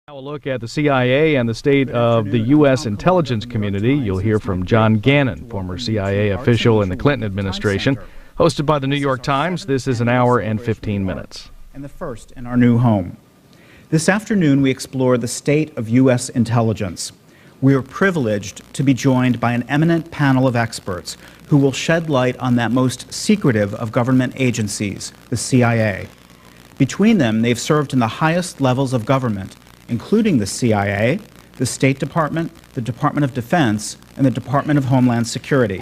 Now a look at the CIA and the state of the U.S. intelligence community. You'll hear from John Gannon, former CIA official in the Clinton administration. Hosted by the New York Times, this is an hour and 15 minutes. And the first in our new home. This afternoon, we explore the state of U.S. intelligence. We are privileged to be joined by an eminent panel of experts who will shed light on that most secretive of government agencies, the CIA. Between them, they've served in the highest levels of government, including the CIA, the State Department, the Department of Defense, and the Department of Homeland Security.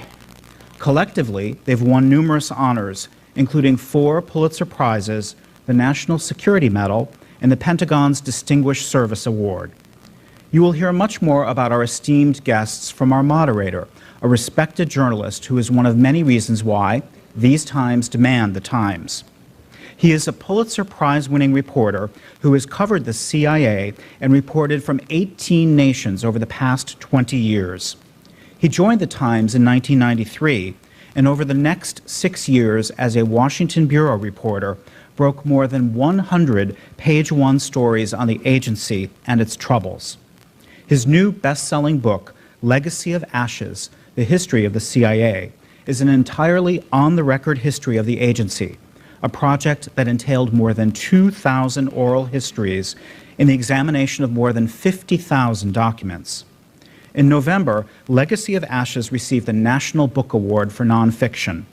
Collectively, they've won numerous honors, including 4 Pulitzer Prizes, the National Security Medal, and the Pentagon's Distinguished Service Award. You will hear much more about our esteemed guests from our moderator, a respected journalist who is one of many reasons why these times demand the Times. He is a Pulitzer Prize-winning reporter who has covered the CIA and reported from 18 nations over the past 20 years. He joined the Times in 1993, and over the next 6 years as a Washington bureau reporter, broke more than 100 page-one stories on the agency and its troubles. His new best-selling book, Legacy of Ashes: The History of the CIA, is an entirely on-the-record history of the agency, a project that entailed more than 2,000 oral histories in the examination of more than 50,000 documents. In November, Legacy of Ashes received the National Book Award for Nonfiction,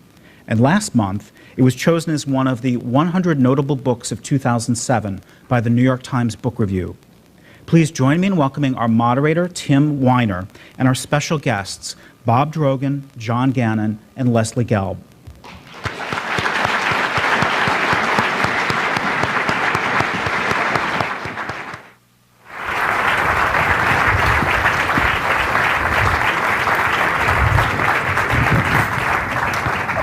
and last month, it was chosen as one of the 100 notable books of 2007 by the New York Times Book Review. Please join me in welcoming our moderator, Tim Weiner, and our special guests, Bob Drogan, John Gannon, and Leslie Gelb.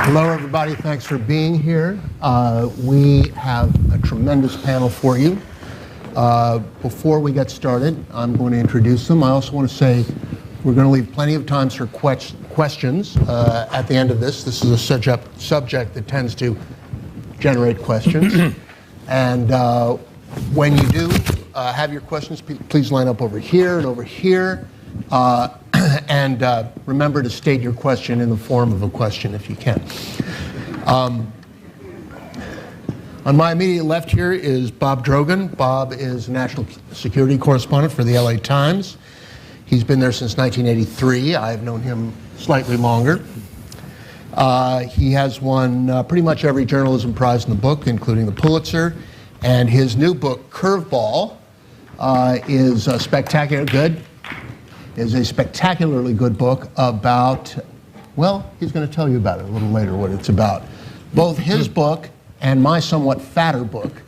Hello, everybody. Thanks for being here. We have a tremendous panel for you. Before we get started, I'm going to introduce them. I also want to say we're going to leave plenty of time for questions at the end of this. This is a subject that tends to generate questions. And when you do have your questions, please line up over here and over here. And remember to state your question in the form of a question if you can. On my immediate left here is Bob Drogan. Bob is a national security correspondent for the LA Times. He's been there since 1983. I've known him slightly longer. He has won pretty much every journalism prize in the book, including the Pulitzer. And his new book, Curveball, is a spectacularly good book about, well, he's going to tell you about it a little later, what it's about. Both his book and my somewhat fatter book,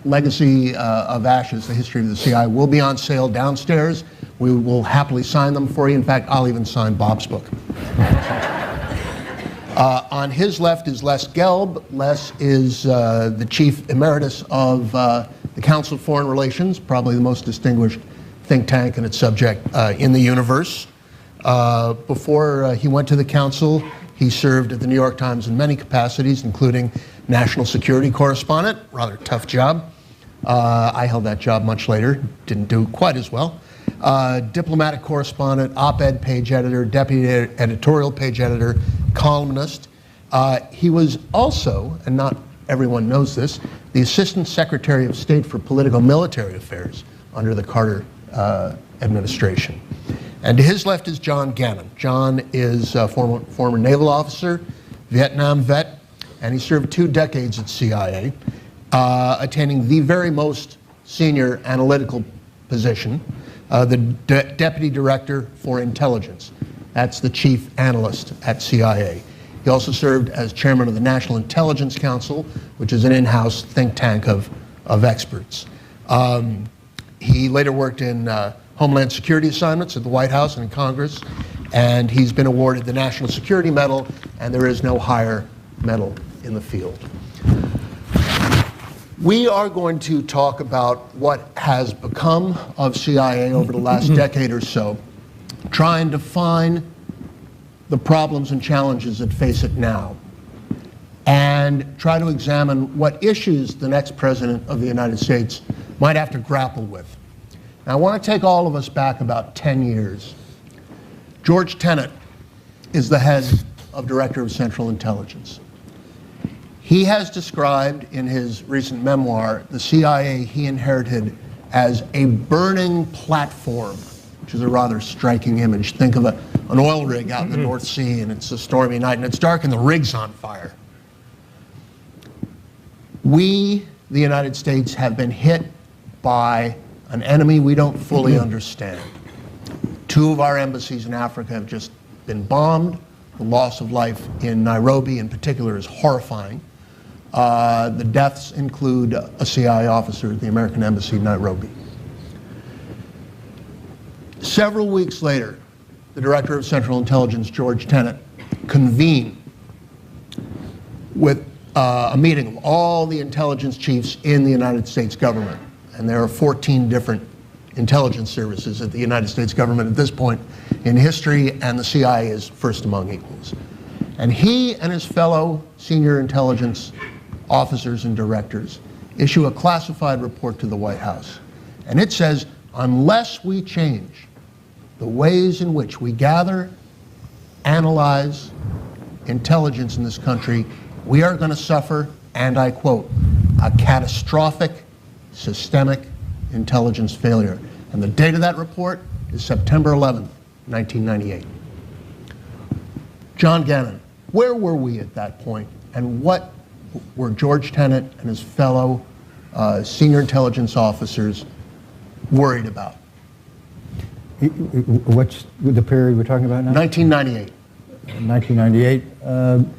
Legacy of Ashes: The History of the CIA, will be on sale downstairs. We will happily sign them for you. In fact, I'll even sign Bob's book. On his left is Les Gelb. Les is the chief emeritus of the Council of Foreign Relations, probably the most distinguished think tank and its subject in the universe. Before he went to the council, he served at the New York Times in many capacities, including national security correspondent, rather tough job. I held that job much later, didn't do quite as well. Diplomatic correspondent, op-ed page editor, deputy editorial page editor, columnist. He was also, and not everyone knows this, the Assistant Secretary of State for Political Military Affairs under the Carter administration. And to his left is John Gannon. John is a former naval officer, Vietnam vet, and he served 2 decades at CIA, attaining the very most senior analytical position, the Deputy Director for Intelligence. That's the chief analyst at CIA. He also served as chairman of the National Intelligence Council, which is an in-house think tank of experts. He later worked in Homeland Security assignments at the White House and in Congress, and he's been awarded the National Security Medal, and there is no higher medal in the field. We are going to talk about what has become of CIA over the last decade or so, try and define the problems and challenges that face it now, and try to examine what issues the next president of the United States might have to grapple with. Now, I want to take all of us back about 10 years. George Tenet is the head of Director of Central Intelligence. He has described in his recent memoir the CIA he inherited as a burning platform, which is a rather striking image. Think of an oil rig out in the North Sea, and it's a stormy night, and it's dark, and the rig's on fire. We, the United States, have been hit by an enemy we don't fully understand. 2 of our embassies in Africa have just been bombed. The loss of life in Nairobi, in particular, is horrifying. The deaths include a CIA officer at the American Embassy in Nairobi. Several weeks later, the Director of Central Intelligence, George Tenet, convened with a meeting of all the intelligence chiefs in the United States government. And there are 14 different intelligence services at the United States government at this point in history, and the CIA is first among equals. And he and his fellow senior intelligence officers and directors issue a classified report to the White House. And it says, unless we change the ways in which we gather, analyze intelligence in this country, we are going to suffer, and I quote, a catastrophic systemic intelligence failure. And the date of that report is September 11th, 1998. John Gannon, where were we at that point, and what were George Tenet and his fellow senior intelligence officers worried about? What's the period we're talking about now? 1998. 1998.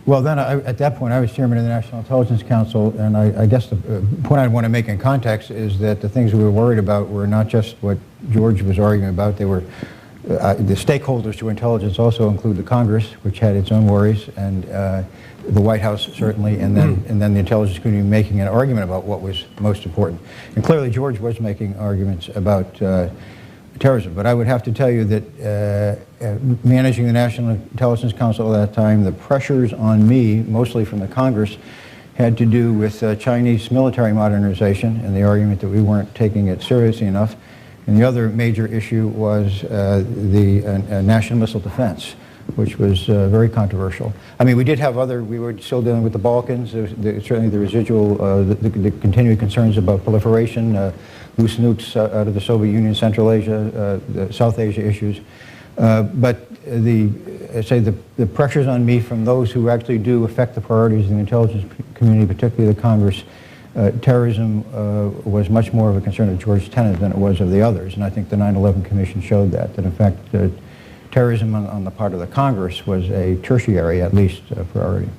Well, then, at that point, I was chairman of the National Intelligence Council, and I guess the point I want to make in context is that the things we were worried about were not just what George was arguing about. They were the stakeholders to intelligence also include the Congress, which had its own worries, and the White House certainly, and then the intelligence community making an argument about what was most important. And clearly, George was making arguments about terrorism. But I would have to tell you that managing the National Intelligence Council at that time, the pressures on me, mostly from the Congress, had to do with Chinese military modernization and the argument that we weren't taking it seriously enough. And the other major issue was the national missile defense, which was very controversial. I mean, we did have we were still dealing with the Balkans, certainly the residual, the continuing concerns about proliferation, loose nukes out of the Soviet Union, Central Asia, the South Asia issues. But the pressures on me from those who actually do affect the priorities of the intelligence community, particularly the Congress, terrorism was much more of a concern of George Tenet than it was of the others. And I think the 9/11 Commission showed that in fact, terrorism on the part of the Congress was a tertiary, at least, priority.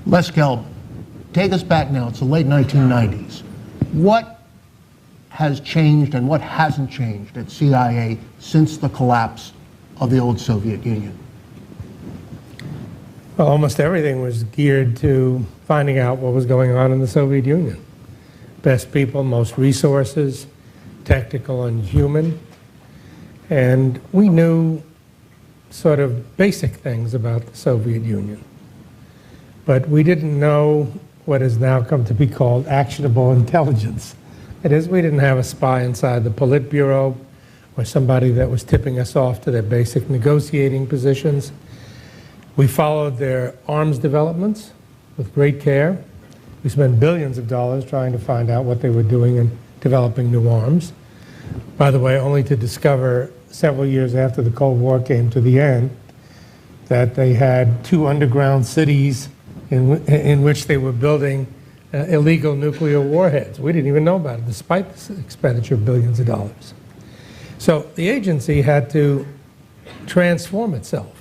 Les Gelb, take us back now. It's the late 1990s. What has changed and what hasn't changed at CIA since the collapse of the old Soviet Union? Well, almost everything was geared to finding out what was going on in the Soviet Union. Best people, most resources, technical and human. And we knew sort of basic things about the Soviet Union. But we didn't know what has now come to be called actionable intelligence. That is, we didn't have a spy inside the Politburo or somebody that was tipping us off to their basic negotiating positions. We followed their arms developments with great care. We spent billions of dollars trying to find out what they were doing in developing new arms. By the way, only to discover several years after the Cold War came to the end that they had 2 underground cities in which they were building illegal nuclear warheads. We didn't even know about it, despite the expenditure of billions of dollars. So the agency had to transform itself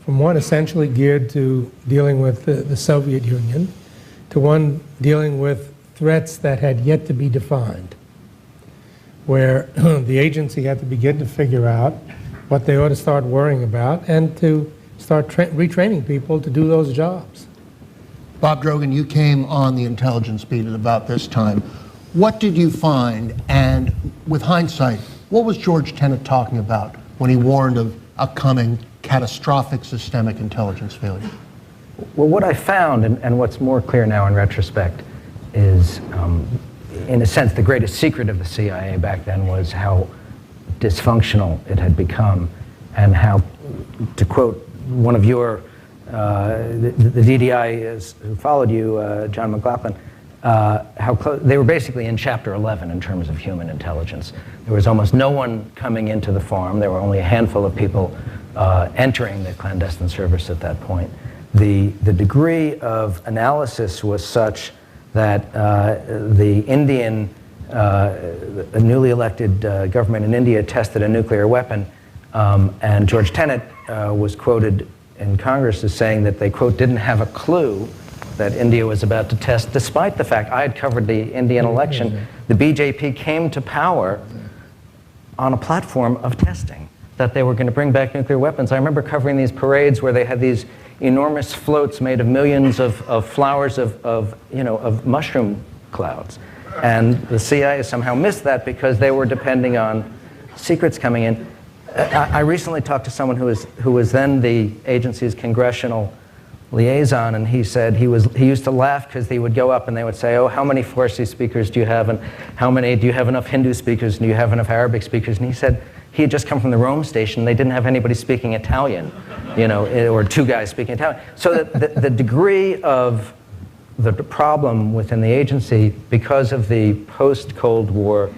from one essentially geared to dealing with the Soviet Union to one dealing with threats that had yet to be defined, where the agency had to begin to figure out what they ought to start worrying about and to start retraining people to do those jobs. Bob Drogan, you came on the intelligence beat at about this time. What did you find, and with hindsight, what was George Tenet talking about when he warned of upcoming catastrophic systemic intelligence failure? Well, what I found, and what's more clear now in retrospect, in a sense, the greatest secret of the CIA back then was how dysfunctional it had become, and how, to quote one of your, the DDI who followed you, John McLaughlin, how close, they were basically in chapter 11 in terms of human intelligence. There was almost no one coming into the farm. There were only a handful of people entering the clandestine service at that point. The degree of analysis was such that the Indian, a newly elected government in India tested a nuclear weapon, and George Tenet was quoted in Congress as saying that they, quote, didn't have a clue that India was about to test, despite the fact I had covered the Indian election. The BJP came to power on a platform of testing, that they were going to bring back nuclear weapons. I remember covering these parades where they had these enormous floats made of millions of flowers of mushroom clouds. And the CIA somehow missed that because they were depending on secrets coming in. I recently talked to someone who was then the agency's congressional liaison, and he said he used to laugh because he would go up and they would say, oh, how many Farsi speakers do you have, and do you have enough Hindu speakers, and do you have enough Arabic speakers? And he said he had just come from the Rome station. They didn't have anybody speaking Italian, or two guys speaking Italian. So the degree of the problem within the agency, because of the post-Cold War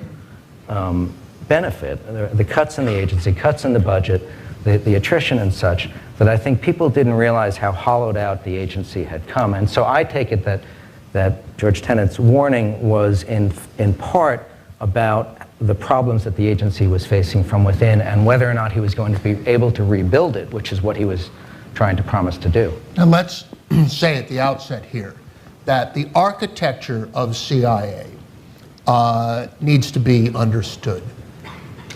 benefit, the cuts in the agency, cuts in the budget, the attrition and such, that I think people didn't realize how hollowed out the agency had come. And so I take it that George Tenet's warning was in part about the problems that the agency was facing from within, and whether or not he was going to be able to rebuild it, which is what he was trying to promise to do. And let's say at the outset here that the architecture of CIA needs to be understood.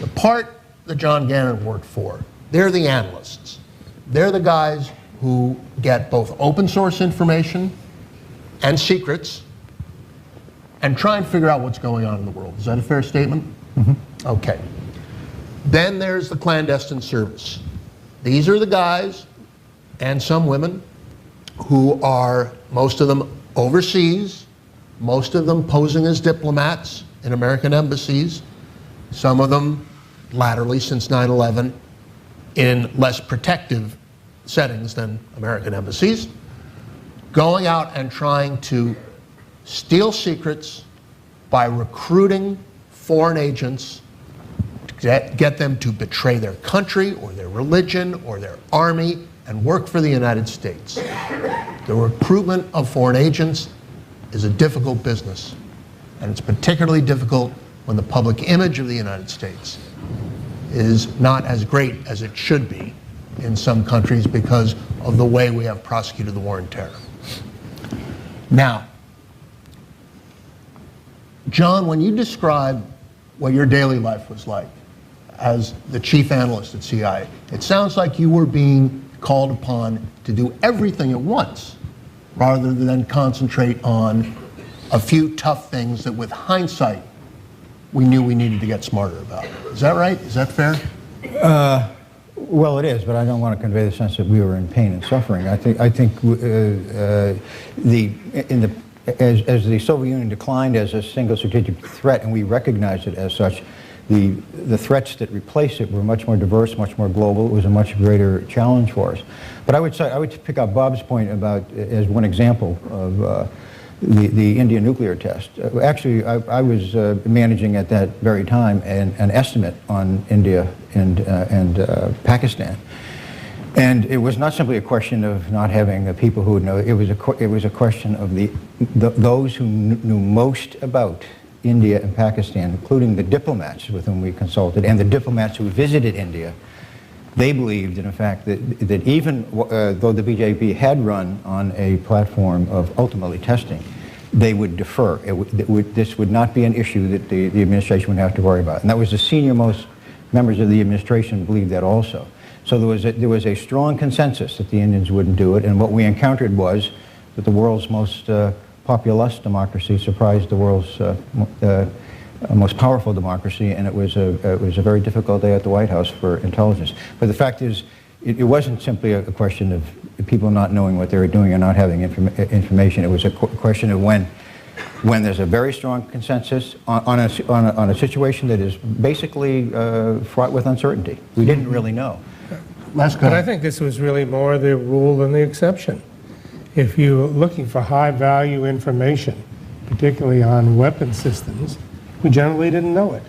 The part that John Gannon worked for, they're the analysts. They're the guys who get both open source information and secrets and try and figure out what's going on in the world. Is that a fair statement? Mm-hmm. Okay. Then there's the clandestine service. These are the guys, and some women, who are, most of them overseas, most of them posing as diplomats in American embassies, some of them latterly since 9/11 in less protective settings than American embassies, going out and trying to steal secrets by recruiting foreign agents to get them to betray their country or their religion or their army and work for the United States. The recruitment of foreign agents is a difficult business, and it's particularly difficult when the public image of the United States is not as great as it should be in some countries because of the way we have prosecuted the war on terror. Now, John, when you describe what your daily life was like as the chief analyst at CIA, it sounds like you were being called upon to do everything at once rather than concentrate on a few tough things that with hindsight we knew we needed to get smarter about. Is that right? Is that fair? Well, it is, but I don't want to convey the sense that we were in pain and suffering. I think as the Soviet Union declined as a single strategic threat, and we recognized it as such, the threats that replaced it were much more diverse, much more global. It was a much greater challenge for us. But I would pick up Bob's point about as one example of the Indian nuclear test. Actually, I was managing at that very time an estimate on India and Pakistan. And it was not simply a question of not having the people who would know. It was a question of those who knew most about India and Pakistan, including the diplomats with whom we consulted and the diplomats who visited India. They believed, in fact, that even though the BJP had run on a platform of ultimately testing, they would defer. This would not be an issue that the administration would have to worry about. And that was the senior-most members of the administration believed that also. So there was a strong consensus that the Indians wouldn't do it, and what we encountered was that the world's most populous democracy surprised the world's most powerful democracy, and it was a very difficult day at the White House for intelligence. But the fact is, it wasn't simply a question of people not knowing what they were doing or not having information. It was a question of when when there's a very strong consensus on a situation that is basically fraught with uncertainty. We didn't really know. Last But I think this was really more the rule than the exception. If you're looking for high-value information, particularly on weapon systems, we generally didn't know it.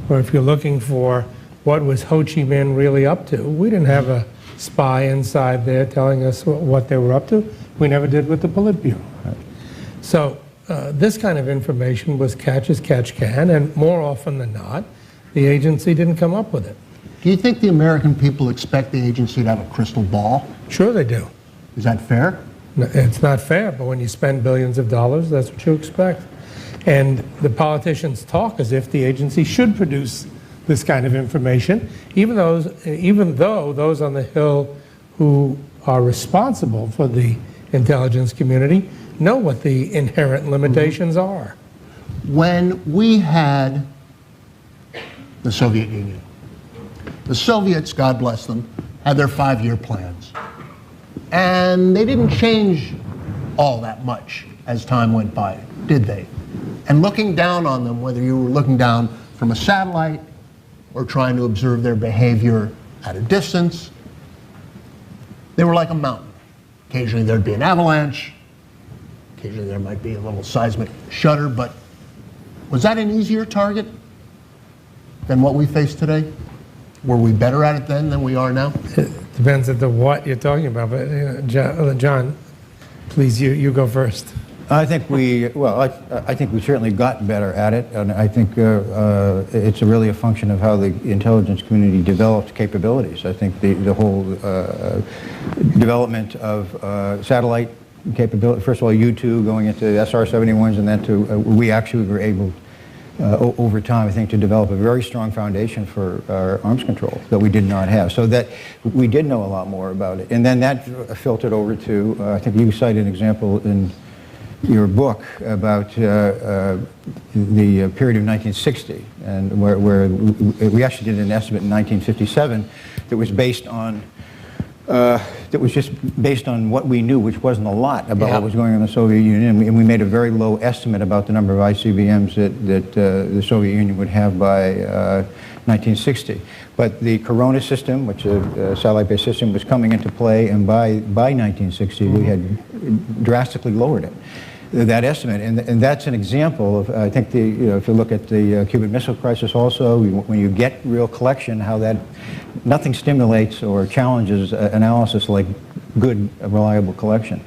Or if you're looking for what was Ho Chi Minh really up to, we didn't have a spy inside there telling us what they were up to. We never did with the Politburo. So this kind of information was catch as catch can, and more often than not, the agency didn't come up with it. Do you think the American people expect the agency to have a crystal ball? Sure they do. Is that fair? No, it's not fair, but when you spend billions of dollars, that's what you expect. And the politicians talk as if the agency should produce this kind of information, even though those on the Hill who are responsible for the intelligence community know what the inherent limitations are. When we had the Soviet Union, the Soviets, God bless them, had their 5-year plans. And they didn't change all that much as time went by, did they? And looking down on them, whether you were looking down from a satellite or trying to observe their behavior at a distance, they were like a mountain. Occasionally there'd be an avalanche, occasionally there might be a little seismic shudder, but was that an easier target than what we face today? Were we better at it then than we are now? It depends on the what you're talking about, but John, please, you go first. I think I think we certainly got better at it, and I think it's really a function of how the intelligence community developed capabilities. I think the whole development of satellite capability, first of all, U-2 going into SR-71s, and then we actually were able, over time, I think, to develop a very strong foundation for our arms control that we did not have. So that we did know a lot more about it. And then that filtered over to, I think you cited an example in your book about the period of 1960, and where we actually did an estimate in 1957 that was based on just based on what we knew, which wasn't a lot about what was going on in the Soviet Union, and we made a very low estimate about the number of ICBMs that the Soviet Union would have by 1960. But the Corona system, which is a satellite-based system, was coming into play, and by 1960 we had drastically lowered it, that estimate. And that's an example of, I think, if you look at the Cuban Missile Crisis also, when you get real collection, how that nothing stimulates or challenges analysis like good, reliable collection.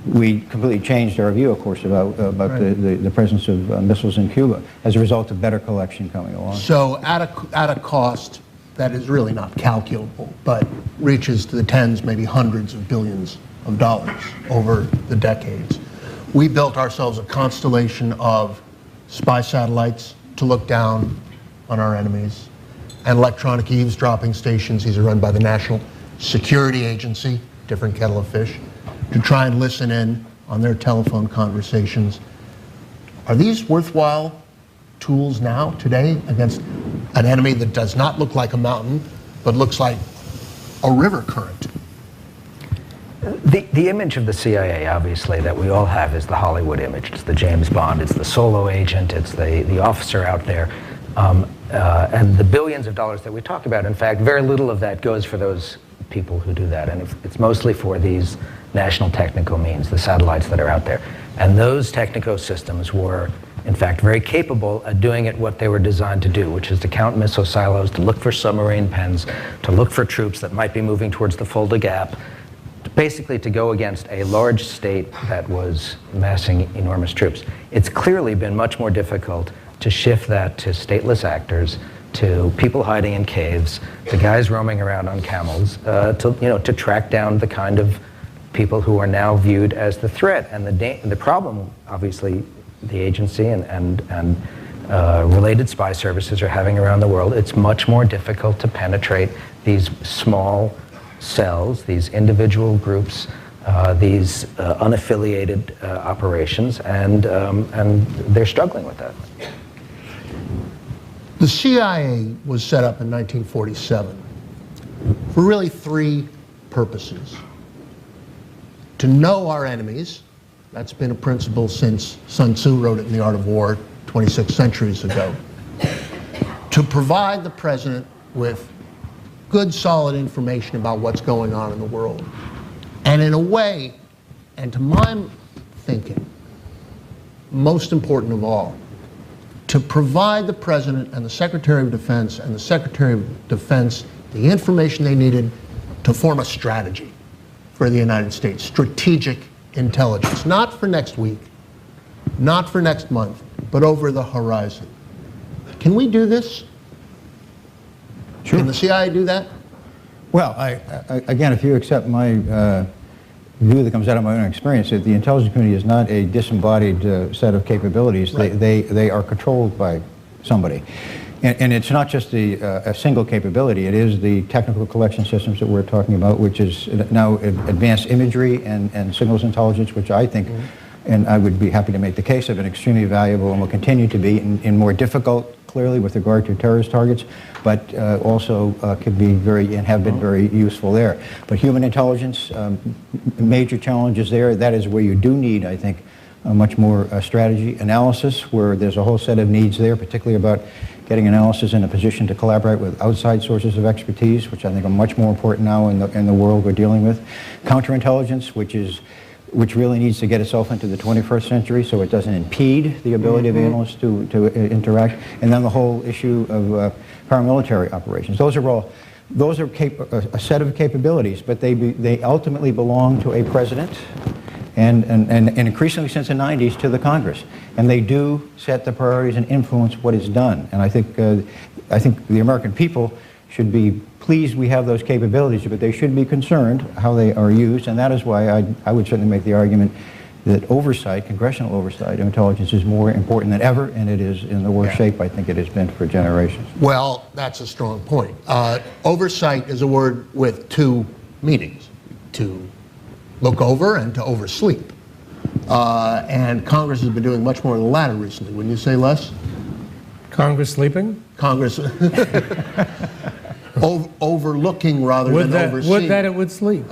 We completely changed our view, of course, about the presence of missiles in Cuba as a result of better collection coming along. So at a cost that is really not calculable, but reaches to the tens, maybe hundreds of billions of dollars over the decades, we built ourselves a constellation of spy satellites to look down on our enemies, and electronic eavesdropping stations. These are run by the National Security Agency, different kettle of fish, to try and listen in on their telephone conversations. Are these worthwhile tools now, today, against an enemy that does not look like a mountain, but looks like a river current? The image of the CIA, obviously, that we all have is the Hollywood image. It's the James Bond, it's the solo agent, it's the officer out there. And the billions of dollars that we talk about, in fact, very little of that goes for those people who do that. And it's mostly for these national technical means, the satellites that are out there. And those technical systems were, in fact, very capable at doing it what they were designed to do, which is to count missile silos, to look for submarine pens, to look for troops that might be moving towards the Fulda Gap, basically to go against a large state that was massing enormous troops. It's clearly been much more difficult to shift that to stateless actors, to people hiding in caves, to guys roaming around on camels, to track down the kind of people who are now viewed as the threat. And the problem, obviously, the agency and related spy services are having around the world, it's much more difficult to penetrate these small cells, these individual groups, these unaffiliated operations, and they're struggling with that. The CIA was set up in 1947 for really three purposes: to know our enemies, That's been a principle since Sun Tzu wrote it in The Art of War 26 centuries ago. To provide the president with good, solid information about what's going on in the world. And in a way, and to my thinking, most important of all, to provide the President and the Secretary of Defense and the Secretary of Defense the information they needed to form a strategy for the United States, strategic intelligence, not for next week, not for next month, but over the horizon. Can we do this? Sure. Can the CIA do that? Well, again, if you accept my view that comes out of my own experience, that the intelligence community is not a disembodied set of capabilities. Right. They are controlled by somebody. And it's not just a single capability. It is the technical collection systems that we're talking about, which is now advanced imagery and signals intelligence, which I think, and I would be happy to make the case, have been extremely valuable and will continue to be in more difficult, clearly, with regard to terrorist targets, but also could be very, and have been very useful there. But human intelligence, major challenges there. That is where you do need, I think, much more strategy analysis, where there's a whole set of needs there, particularly about getting analysis in a position to collaborate with outside sources of expertise, which I think are much more important now in the world we're dealing with. Counterintelligence, which really needs to get itself into the 21st century so it doesn't impede the ability of analysts to interact. And then the whole issue of paramilitary operations. Those are a set of capabilities, but they ultimately belong to a president and increasingly since the 90s to the Congress. And they do set the priorities and influence what is done. And I think the American people should be pleased we have those capabilities, but they should be concerned how they are used. And that is why I would certainly make the argument that oversight, congressional oversight of intelligence is more important than ever, and it is in the worst shape I think it has been for generations. Well, that's a strong point. Oversight is a word with two meanings: to look over and to oversleep. And Congress has been doing much more of the latter recently. Wouldn't you say, Les? Congress sleeping? Congress overlooking rather than overseeing. Would that it would sleep.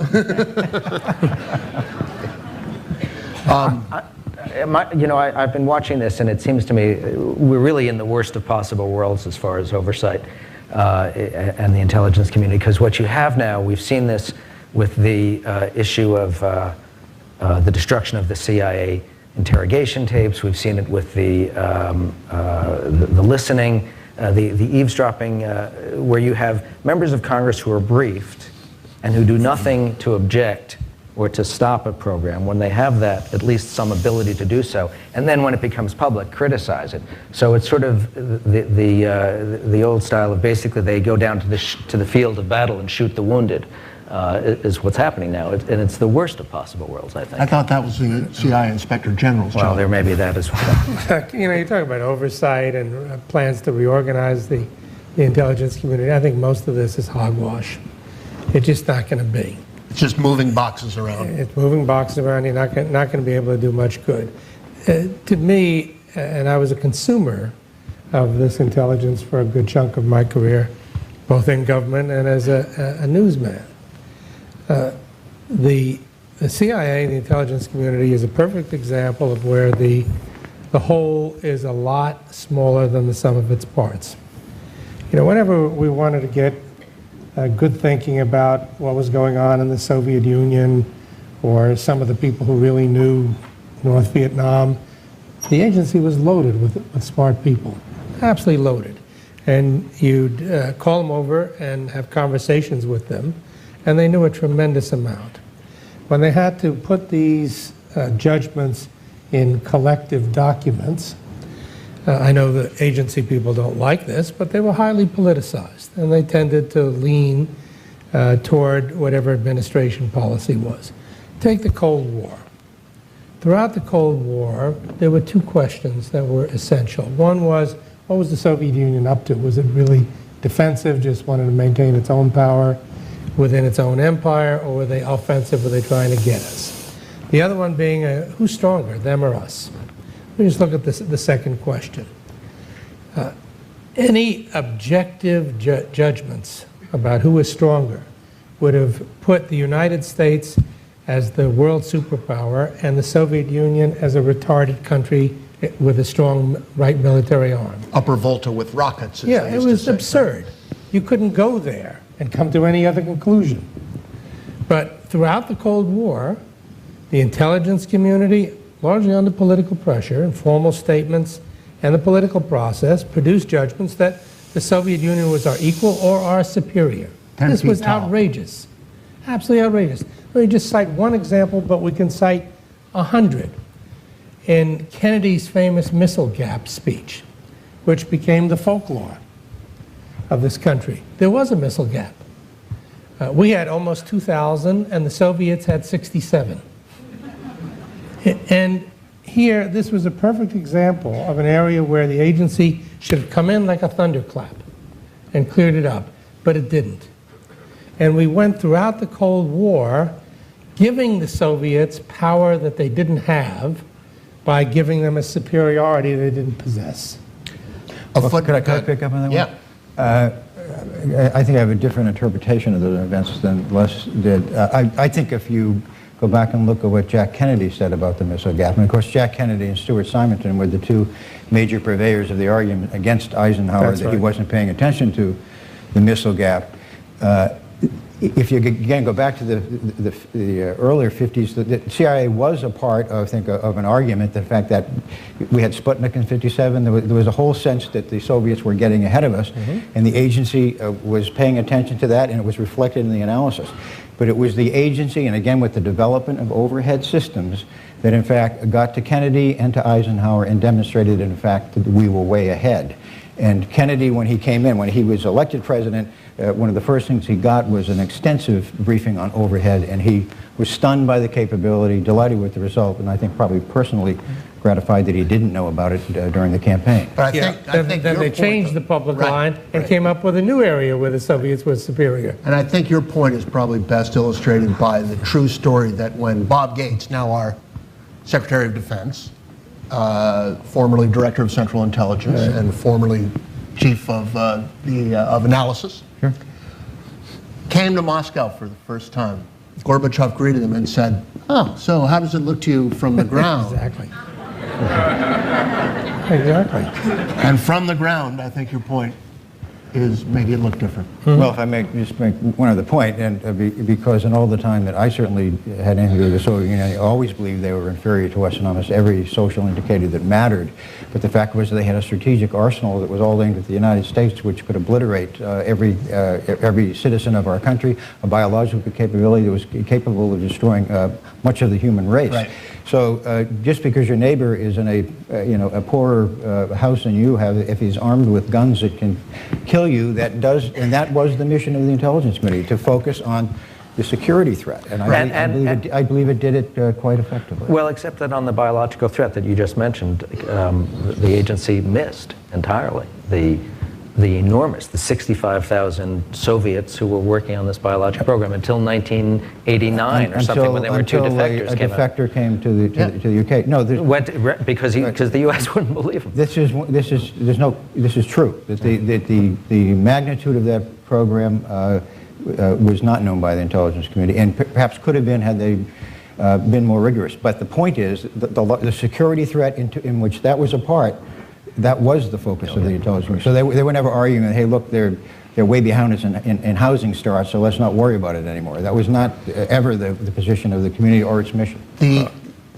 I've been watching this, and it seems to me we're really in the worst of possible worlds as far as oversight and the intelligence community, because what you have now, we've seen this with the issue of the destruction of the CIA interrogation tapes. We've seen it with the listening, the eavesdropping, where you have members of Congress who are briefed and who do nothing to object or to stop a program. When they have that, at least some ability to do so, and then when it becomes public, criticize it. So it's sort of the old style of basically they go down to the field of battle and shoot the wounded. Is what's happening now, and it's the worst of possible worlds, I think. I thought that was the CIA Inspector General's job. Well, there may be that as well. You talk about oversight and plans to reorganize the intelligence community. I think most of this is hogwash. It's just not going to be. It's just moving boxes around. It's moving boxes around. You're not going to be able to do much good. To me, and I was a consumer of this intelligence for a good chunk of my career, both in government and as a newsman. The CIA, the intelligence community, is a perfect example of where the whole is a lot smaller than the sum of its parts. Whenever we wanted to get good thinking about what was going on in the Soviet Union or some of the people who really knew North Vietnam, the agency was loaded with smart people, absolutely loaded. And you'd call them over and have conversations with them, and they knew a tremendous amount. When they had to put these judgments in collective documents, I know the agency people don't like this, but they were highly politicized, and they tended to lean toward whatever administration policy was. Take the Cold War. Throughout the Cold War, there were two questions that were essential. One was, what was the Soviet Union up to? Was it really defensive, just wanted to maintain its own power within its own empire, or were they offensive, were they trying to get us? The other one being, who's stronger, them or us? Let me just look at the second question. Any objective judgments about who is stronger would have put the United States as the world superpower and the Soviet Union as a retarded country with a strong right military arm. Upper Volta with rockets. as Yeah, they it used to was say. absurd. You couldn't go there and come to any other conclusion. But throughout the Cold War, the intelligence community, largely under political pressure, informal statements, and the political process, produced judgments that the Soviet Union was our equal or our superior. 10 This feet was tall. outrageous. Absolutely outrageous. Let me just cite one example, but we can cite 100. In Kennedy's famous missile gap speech, which became the folklore of this country, there was a missile gap. We had almost 2,000, and the Soviets had 67. And here, this was a perfect example of an area where the agency should have come in like a thunderclap and cleared it up, but it didn't. And we went throughout the Cold War giving the Soviets power that they didn't have by giving them a superiority they didn't possess. Could I pick up on that one? Yeah. I think I have a different interpretation of those events than Les did. I think if you go back and look at what Jack Kennedy said about the missile gap, and of course Jack Kennedy and Stuart Simonton were the two major purveyors of the argument against Eisenhower That's that he right. wasn't paying attention to the missile gap. If you again go back to the earlier 50s, the CIA was a part, I think, of an argument, the fact that we had Sputnik in 57, there was a whole sense that the Soviets were getting ahead of us, and the agency was paying attention to that, and it was reflected in the analysis. But it was the agency, and again with the development of overhead systems, that in fact got to Kennedy and to Eisenhower and demonstrated in fact that we were way ahead. And Kennedy, when he came in, when he was elected president, one of the first things he got was an extensive briefing on overhead, and he was stunned by the capability, delighted with the result, and I think probably personally gratified that he didn't know about it during the campaign. But Yeah, then your they point- changed the public Right, line and right. came up with a new area where the Soviets were superior. And I think your point is probably best illustrated by the true story that when Bob Gates, now our Secretary of Defense, formerly Director of Central Intelligence and formerly Chief of Analysis, came to Moscow for the first time, Gorbachev greeted him and said, "Oh, so how does it look to you from the ground?" Exactly. Exactly. And from the ground, I think your point is maybe it looked different. Well, if I may just make one other point, and because in all the time that I certainly had anything to do with the Soviet Union, I always believed they were inferior to us in almost every social indicator that mattered. But the fact was they had a strategic arsenal that was all aimed at the United States, which could obliterate every citizen of our country, a biological capability that was capable of destroying much of the human race. Right. So just because your neighbor is in a poorer house than you have, if he's armed with guns that can kill you, and that was the mission of the intelligence committee, to focus on the security threat. And I believe it did it quite effectively. Well, except that on the biological threat that you just mentioned, the agency missed entirely the enormous, the 65,000 Soviets who were working on this biological program until 1989 or something, when there were two defectors a defector came to the UK. No, because the U.S. wouldn't believe him. this is true. That the magnitude of that program was not known by the intelligence community, and perhaps could have been had they been more rigorous. But the point is, the security threat in which that was a part, that was the focus of the intelligence community. So they were never arguing that, hey, look, they're way behind us in housing starts, so let's not worry about it anymore. That was not ever the position of the community or its mission.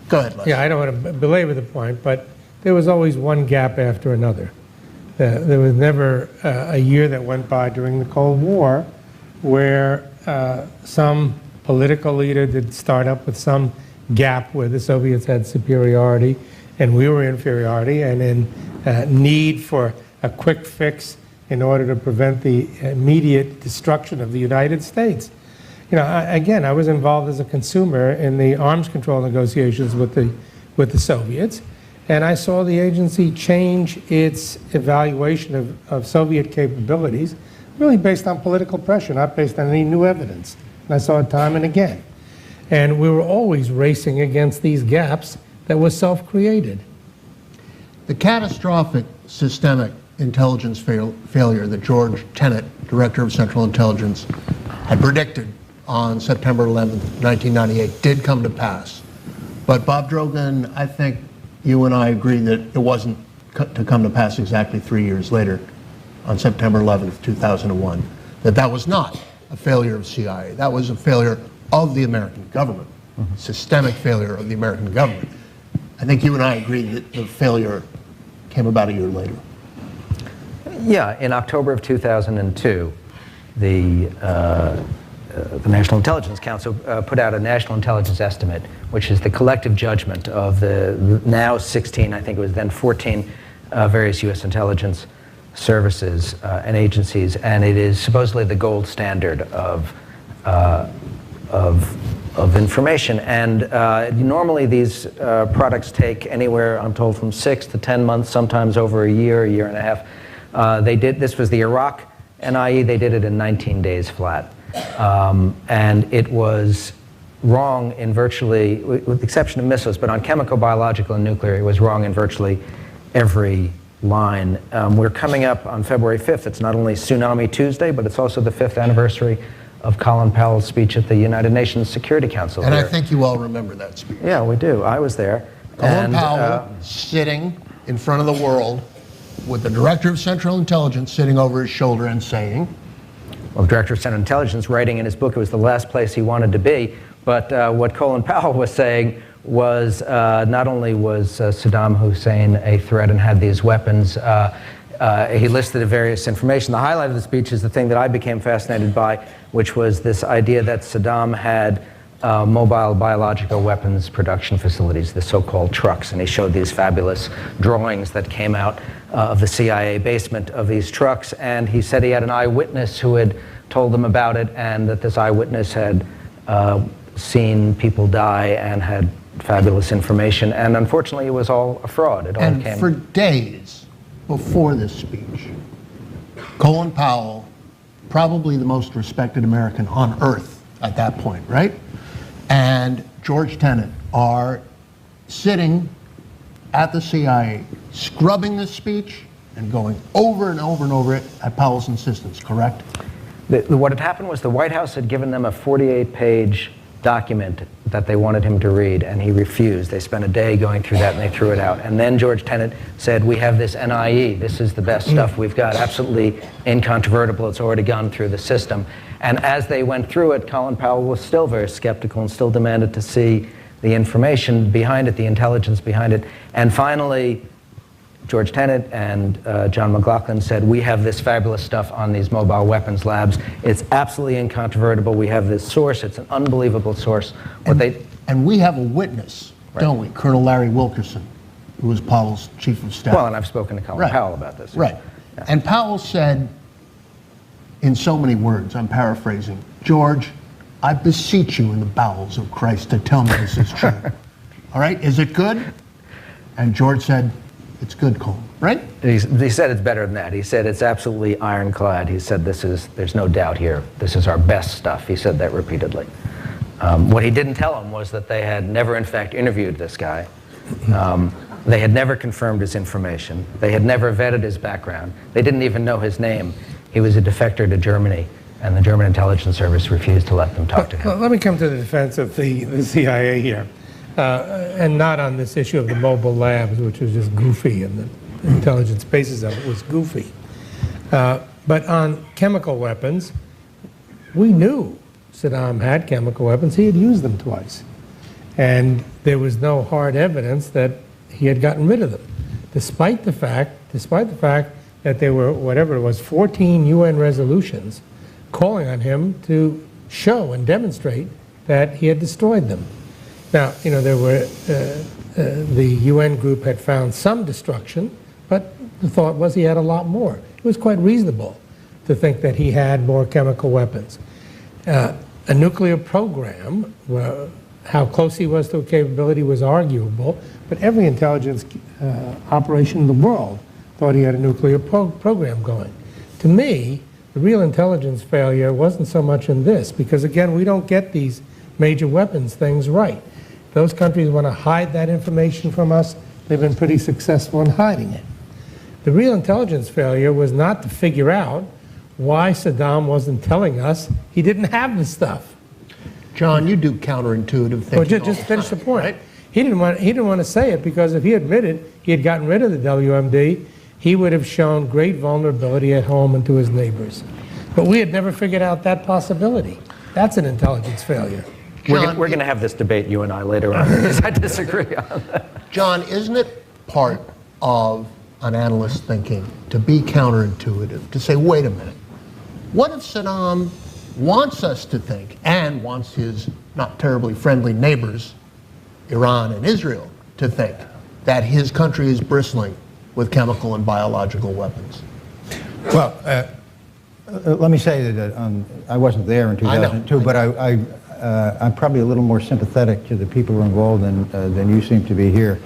Go ahead, Les. Yeah, I don't want to belabor the point, but there was always one gap after another. There was never a year that went by during the Cold War where some political leader did start up with some gap where the Soviets had superiority and we were inferiority, and in need for a quick fix in order to prevent the immediate destruction of the United States. You know, I was involved as a consumer in the arms control negotiations with the Soviets, and I saw the agency change its evaluation of Soviet capabilities really based on political pressure, not based on any new evidence. And I saw it time and again. And we were always racing against these gaps that were self-created. The catastrophic systemic intelligence failure that George Tenet, Director of Central Intelligence, had predicted on September 11th, 1998 did come to pass. But Bob Drogan, I think you and I agree that it wasn't to come to pass exactly 3 years later, on September 11th, 2001, that was not a failure of CIA. That was a failure of the American government, systemic failure of the American government. I think you and I agree that the failure came about a year later. Yeah, in October of 2002, the National Intelligence Council put out a national intelligence estimate, which is the collective judgment of the now 16, I think it was then 14, various U.S. intelligence services and agencies, and it is supposedly the gold standard of information. And normally these products take anywhere, I'm told, from 6 to 10 months, sometimes over a year and a half. This was the Iraq NIE. They did it in 19 days flat. And it was wrong in virtually, with the exception of missiles, but on chemical, biological, and nuclear, it was wrong in virtually every line. We're coming up on February 5th. It's not only Tsunami Tuesday, but it's also the 5th anniversary of Colin Powell's speech at the United Nations Security Council. And I think you all remember that speech. Yeah, we do. I was there. Colin Powell sitting in front of the world with the Director of Central Intelligence sitting over his shoulder and saying, well, the Director of Central Intelligence, writing in his book, it was the last place he wanted to be. But what Colin Powell was saying was not only was Saddam Hussein a threat and had these weapons, he listed the various information. The highlight of the speech is the thing that I became fascinated by, which was this idea that Saddam had mobile biological weapons production facilities, the so-called trucks, and he showed these fabulous drawings that came out of the CIA basement of these trucks, and he said he had an eyewitness who had told them about it, and that this eyewitness had seen people die and had fabulous information, and unfortunately it was all a fraud. It all and came. For days before this speech, Colin Powell, probably the most respected American on earth at that point, right? And George Tenet are sitting at the CIA, scrubbing this speech and going over and over and over it at Powell's insistence, correct? What had happened was the White House had given them a 48-page document that they wanted him to read, and he refused. They spent a day going through that, and they threw it out. And then George Tenet said, we have this NIE. This is the best stuff we've got. Absolutely incontrovertible. It's already gone through the system. And as they went through it, Colin Powell was still very skeptical and still demanded to see the information behind it, the intelligence behind it. And finally, George Tenet and John McLaughlin said, we have this fabulous stuff on these mobile weapons labs. It's absolutely incontrovertible. We have this source. It's an unbelievable source. And we have a witness, right, don't we? Colonel Larry Wilkerson, who was Powell's chief of staff. Well, and I've spoken to Colin Powell about this. Right. Yeah. And Powell said, in so many words, I'm paraphrasing, George, I beseech you in the bowels of Christ to tell me this is true. All right, is it good? And George said, it's good, Colin, right? He said it's better than that. He said it's absolutely ironclad. He said there's no doubt here. This is our best stuff. He said that repeatedly. What he didn't tell him was that they had never, in fact, interviewed this guy. They had never confirmed his information. They had never vetted his background. They didn't even know his name. He was a defector to Germany, and the German intelligence service refused to let them talk to him. Well, let me come to the defense of the CIA here, and not on this issue of the mobile labs, which was just goofy, and the intelligence basis of it was goofy. But on chemical weapons, we knew Saddam had chemical weapons. He had used them twice. And there was no hard evidence that he had gotten rid of them, despite the fact that there were, whatever it was, 14 UN resolutions calling on him to show and demonstrate that he had destroyed them. Now, you know, there were, the UN group had found some destruction, but the thought was he had a lot more. It was quite reasonable to think that he had more chemical weapons. A nuclear program, how close he was to a capability was arguable, but every intelligence operation in the world thought he had a nuclear program going. To me, the real intelligence failure wasn't so much in this, because again, we don't get these major weapons things right. Those countries want to hide that information from us. They've been pretty successful in hiding it. The real intelligence failure was not to figure out why Saddam wasn't telling us he didn't have the stuff. John, you do counterintuitive thinking. Well, just all the finish the time, point. right? He didn't want to say it, because if he admitted he had gotten rid of the WMD, he would have shown great vulnerability at home and to his neighbors. But we had never figured out that possibility. That's an intelligence failure. John, We're going to have this debate, you and I, later on, because I disagree on that. John, isn't it part of an analyst's thinking to be counterintuitive, to say, wait a minute, what if Saddam wants us to think, and wants his not terribly friendly neighbors, Iran and Israel, to think that his country is bristling with chemical and biological weapons? Well, let me say that I wasn't there in 2002, but I'm probably a little more sympathetic to the people who are involved than you seem to be here.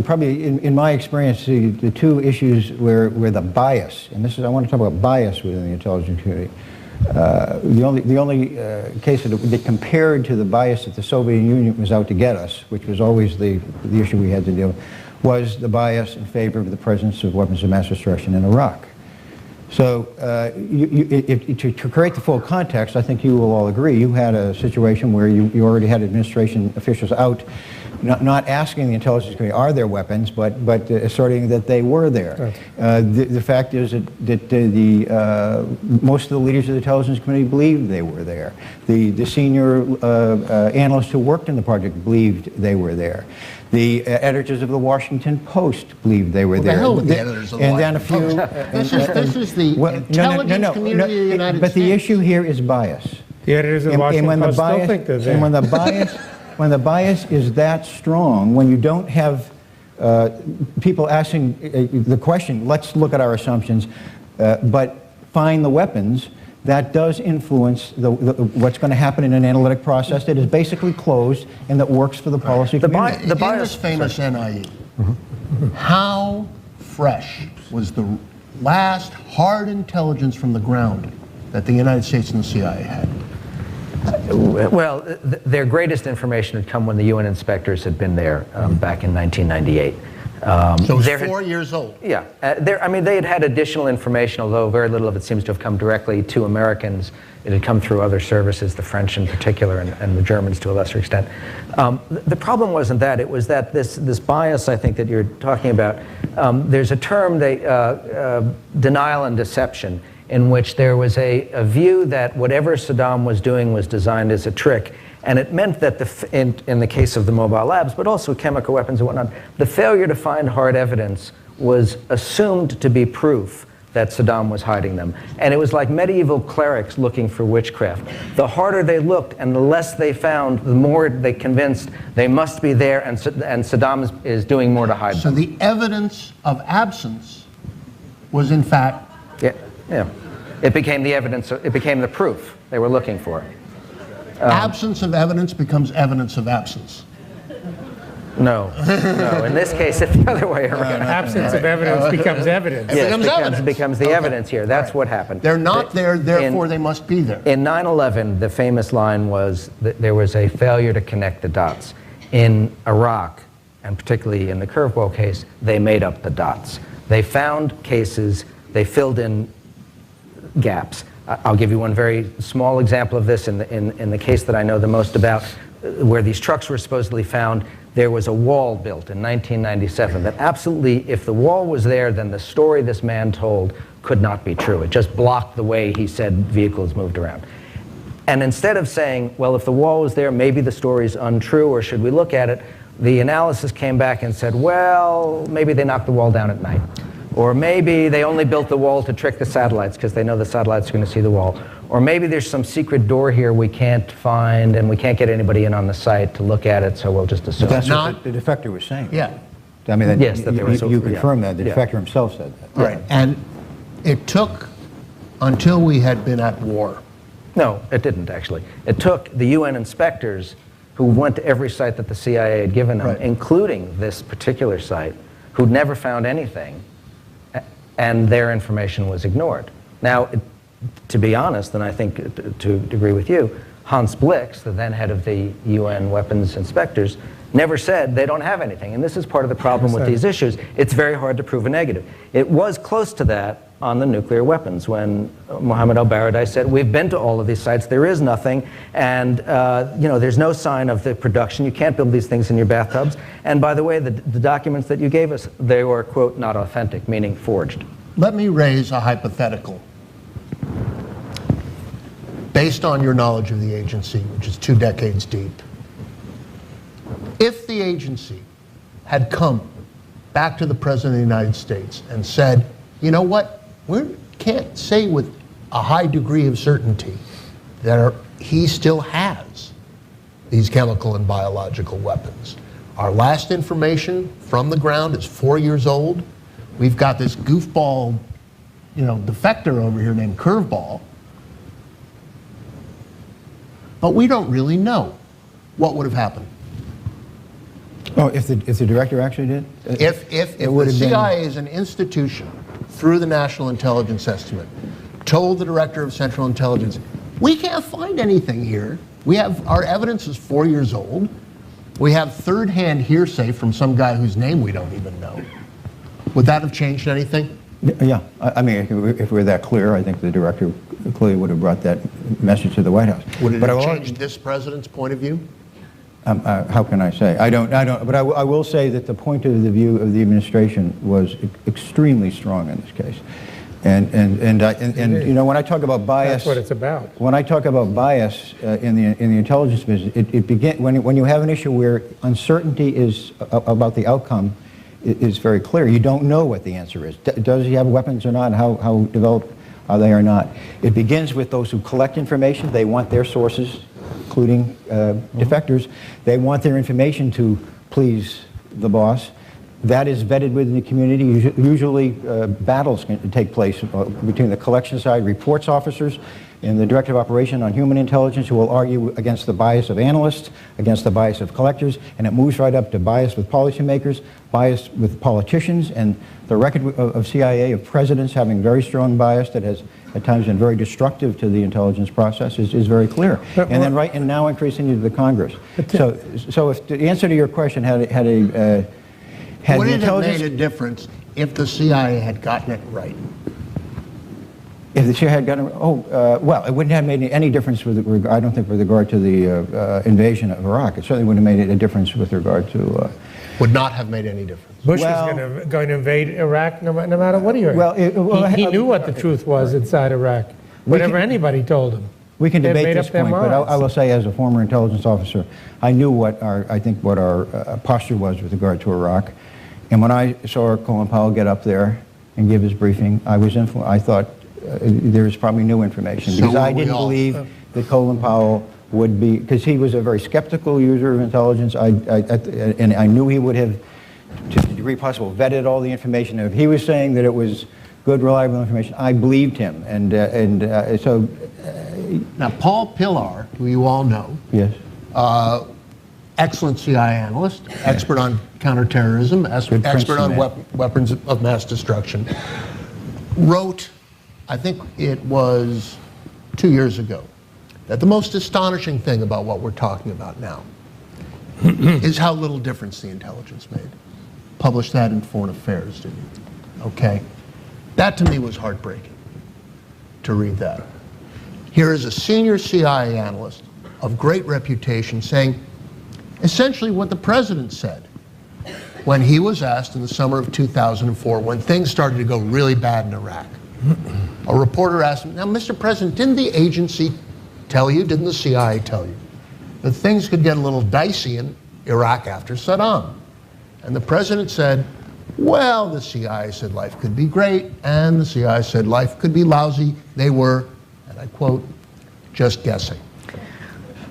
Probably in my experience, the two issues where the bias, and I want to talk about bias within the intelligence community. The only case that compared to the bias that the Soviet Union was out to get us, which was always the issue we had to deal with, was the bias in favor of the presence of weapons of mass destruction in Iraq. So to create the full context, I think you will all agree, you had a situation where you already had administration officials out not asking the intelligence community, are there weapons, but asserting that they were there. Right. The fact is that most of the leaders of the intelligence community believed they were there. The senior analysts who worked in the project believed they were there. The editors of the Washington Post believed they were there. The hell with the editors of the Washington Post. This is the intelligence community of the United States. But the issue here is bias. The editors of the Washington Post still think they're there. And when the bias is that strong, when you don't have people asking the question, let's look at our assumptions, but find the weapons, that does influence what's going to happen in an analytic process that is basically closed and that works for the policy community. In this famous NIE, how fresh was the last hard intelligence from the ground that the United States and the CIA had? Well, their greatest information had come when the UN inspectors had been there back in 1998. So it was 4 years old. Yeah. They had had additional information, although very little of it seems to have come directly to Americans. It had come through other services, the French in particular, and the Germans to a lesser extent. The problem wasn't that. It was that this bias, I think, that you're talking about, there's a term, denial and deception, in which there was a view that whatever Saddam was doing was designed as a trick. And it meant that in the case of the mobile labs, but also chemical weapons and whatnot, the failure to find hard evidence was assumed to be proof that Saddam was hiding them. And it was like medieval clerics looking for witchcraft. The harder they looked and the less they found, the more they convinced they must be there, and Saddam is doing more to hide them. So the evidence of absence was in fact... Yeah. It became the evidence, it became the proof they were looking for. Absence of evidence becomes evidence of absence. No. In this case, it's the other way around. Absence of evidence becomes evidence. Yes, it becomes the evidence here. That's what happened. They're not there, therefore they must be there. In 9/11, the famous line was that there was a failure to connect the dots. In Iraq, and particularly in the Curveball case, they made up the dots. They found cases, they filled in gaps. I'll give you one very small example of this in the case that I know the most about, where these trucks were supposedly found. There was a wall built in 1997 that absolutely, if the wall was there, then the story this man told could not be true. It just blocked the way he said vehicles moved around. And instead of saying, well, if the wall was there, maybe the story's untrue, or should we look at it, the analysis came back and said, well, maybe they knocked the wall down at night. Or maybe they only built the wall to trick the satellites because they know the satellites are going to see the wall. Or maybe there's some secret door here we can't find and we can't get anybody in on the site to look at it, so we'll just assume. But that's what the defector was saying. Yeah. I mean, yes, that there was you confirmed that. The defector himself said that. Right. And it took until we had been at war. No, it didn't actually. It took the UN inspectors who went to every site that the CIA had given them, including this particular site, who'd never found anything, and their information was ignored. Now, to be honest, and I think to agree with you, Hans Blix, the then head of the UN weapons inspectors, never said they don't have anything. And this is part of the problem with these issues. It's very hard to prove a negative. It was close to that on the nuclear weapons when Mohammed al-Baradei said, we've been to all of these sites, there is nothing, and there's no sign of the production, you can't build these things in your bathtubs, and by the way, the documents that you gave us, they were, quote, not authentic, meaning forged. Let me raise a hypothetical. Based on your knowledge of the agency, which is 2 decades deep, if the agency had come back to the President of the United States and said, you know what, we can't say with a high degree of certainty that he still has these chemical and biological weapons. Our last information from the ground is 4 years old. We've got this goofball, defector over here named Curveball. But we don't really know what would have happened. Oh, if the director actually did? If the CIA as an institution, through the National Intelligence Estimate, told the Director of Central Intelligence, we can't find anything here. Our evidence is 4 years old. We have third-hand hearsay from some guy whose name we don't even know. Would that have changed anything? Yeah, I mean, if we were that clear, I think the director clearly would have brought that message to the White House. Would it have changed this president's point of view? How can I say? I don't, but I will say that the point of the view of the administration was extremely strong in this case. And when I talk about bias, that's what it's about. When I talk about bias in the intelligence business, when you have an issue where uncertainty is about the outcome is very clear. You don't know what the answer is. Does he have weapons or not? And how developed are they or not? It begins with those who collect information. They want their sources, including defectors. They want their information to please the boss. That is vetted within the community. Usually battles can take place between the collection side, reports officers, and the Director of Operation on Human Intelligence, who will argue against the bias of analysts, against the bias of collectors, and it moves right up to bias with policymakers, bias with politicians, and the record of CIA, of presidents having very strong bias that has at times been very destructive to the intelligence process is very clear. And now increasingly to the Congress. So if the answer to your question would it have made a difference if the CIA had gotten it right? If the CIA had gotten it, well, it wouldn't have made any difference with, I don't think, with regard to the invasion of Iraq. It certainly wouldn't have made a difference with regard to... would not have made any difference. Bush was going to invade Iraq no matter what he heard. He knew what the truth was inside Iraq, whatever anybody told him. We can debate this point, but I will say, as a former intelligence officer, I knew what our posture was with regard to Iraq. And when I saw Colin Powell get up there and give his briefing, I thought there was probably new information, because I didn't believe that Colin Powell would be, because he was a very skeptical user of intelligence, and I knew he would have, to the degree possible, vetted all the information. If he was saying that it was good, reliable information, I believed him. So... Now, Paul Pillar, who you all know, yes, excellent CIA analyst, expert on counterterrorism, expert on weapons of mass destruction, wrote, I think it was 2 years ago, that the most astonishing thing about what we're talking about now is how little difference the intelligence made. Published that in Foreign Affairs, didn't you? Okay. That to me was heartbreaking, to read that. Here is a senior CIA analyst of great reputation saying essentially what the president said when he was asked in the summer of 2004, when things started to go really bad in Iraq. A reporter asked him, now, Mr. President, didn't the agency tell you, didn't the CIA tell you, that things could get a little dicey in Iraq after Saddam? And the president said, well, the CIA said life could be great, and the CIA said life could be lousy. They were, and I quote, just guessing.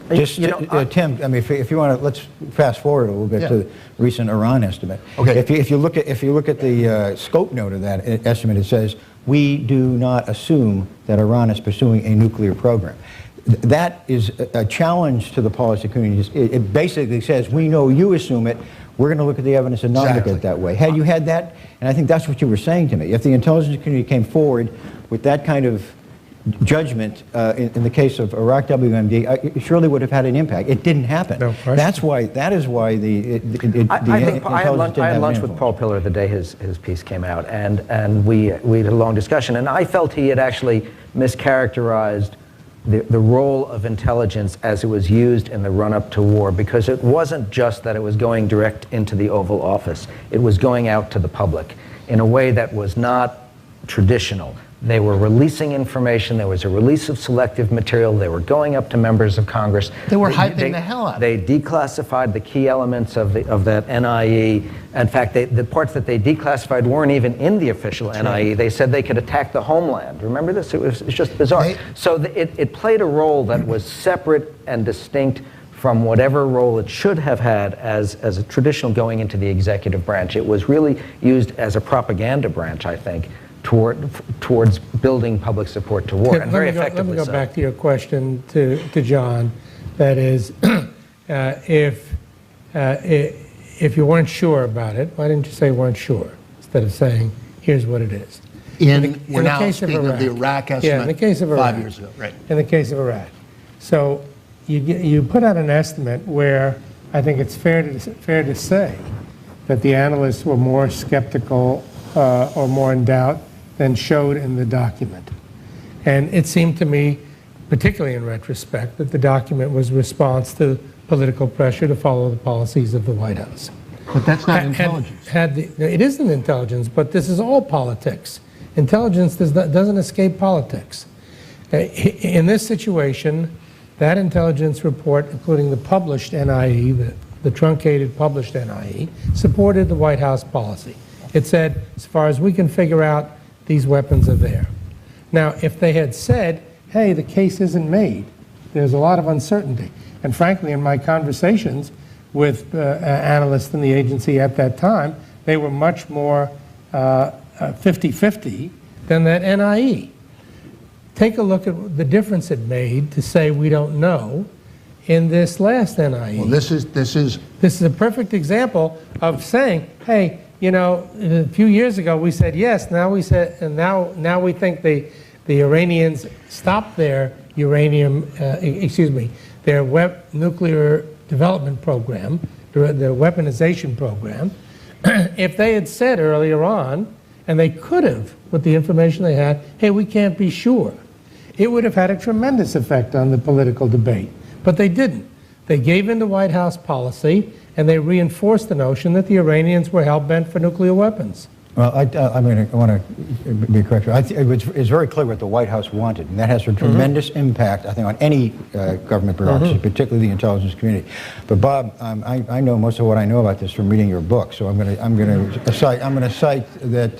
Tim, I mean, if you want to, let's fast forward a little bit to the recent Iran estimate. Okay. If you look at the scope note of that estimate, it says, we do not assume that Iran is pursuing a nuclear program. That is a challenge to the policy community. It basically says, we know you assume it, we're going to look at the evidence and not look at it that way. Had you had that, and I think that's what you were saying to me, if the intelligence community came forward with that kind of judgment in the case of Iraq WMD it surely would have had an impact. It didn't happen. No question. That is why the I had lunch with Paul Pillar the day his piece came out, and we had a long discussion, and I felt he had actually mischaracterized the role of intelligence as it was used in the run-up to war, because it wasn't just that it was going direct into the Oval Office. It was going out to the public in a way that was not traditional. They were releasing information. There was a release of selective material. They were going up to members of Congress. They were hyping the hell out of it. They declassified the key elements of that NIE. In fact, the parts that they declassified weren't even in the official NIE. They said they could attack the homeland. Remember this? It's just bizarre. So it played a role that was separate and distinct from whatever role it should have had as a traditional going into the executive branch. It was really used as a propaganda branch, I think, towards building public support to war, and very effectively so. Let me go back to your question to John. That is, if you weren't sure about it, why didn't you say weren't sure instead of saying here's what it is? We're now speaking of the Iraq estimate. Yeah, in the case of Iraq, 5 years ago, right? In the case of Iraq, so you put out an estimate where I think it's fair to say that the analysts were more skeptical or more in doubt than showed in the document. And it seemed to me, particularly in retrospect, that the document was a response to political pressure to follow the policies of the White House. But that's not intelligence. It isn't intelligence, but this is all politics. Intelligence doesn't escape politics. In this situation, that intelligence report, including the published NIE, the truncated published NIE, supported the White House policy. It said, as far as we can figure out, these weapons are there. Now, if they had said, hey, the case isn't made, there's a lot of uncertainty. And frankly, in my conversations with analysts in the agency at that time, they were much more 50-50 than that NIE. Take a look at the difference it made to say we don't know in this last NIE. Well, this is a perfect example of saying, hey, you know, a few years ago we said yes. Now we said, and now we think the Iranians stopped their their nuclear development program, their weaponization program. If they had said earlier on, and they could have, with the information they had, hey, we can't be sure, it would have had a tremendous effect on the political debate. But they didn't. They gave in to White House policy, and they reinforced the notion that the Iranians were hell-bent for nuclear weapons. Well, I want to be correct. It's very clear what the White House wanted, and that has a tremendous impact, I think, on any government bureaucracy, particularly the intelligence community. But Bob, I know most of what I know about this from reading your book, so I'm going to cite that.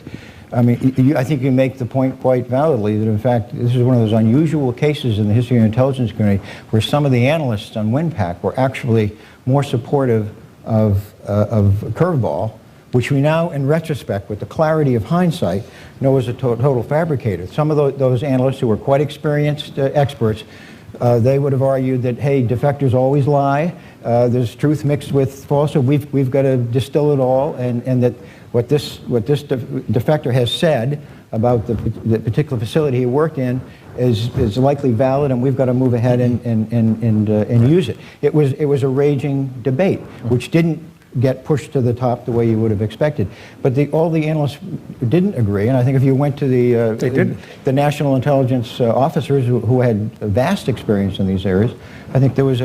I mean, I think you make the point quite validly that, in fact, this is one of those unusual cases in the history of the intelligence community where some of the analysts on WinPAC were actually more supportive of Curveball, which we now, in retrospect, with the clarity of hindsight, know was a total fabricator. Some of those analysts who were quite experienced experts, they would have argued that, hey, defectors always lie. There's truth mixed with falsehood. We've got to distill it all, and that what this defector has said about the particular facility he worked in is likely valid, and we've got to move ahead and use it. It was a raging debate, which didn't get pushed to the top the way you would have expected. But all the analysts didn't agree, and I think if you went to the national intelligence officers who had vast experience in these areas, I think there was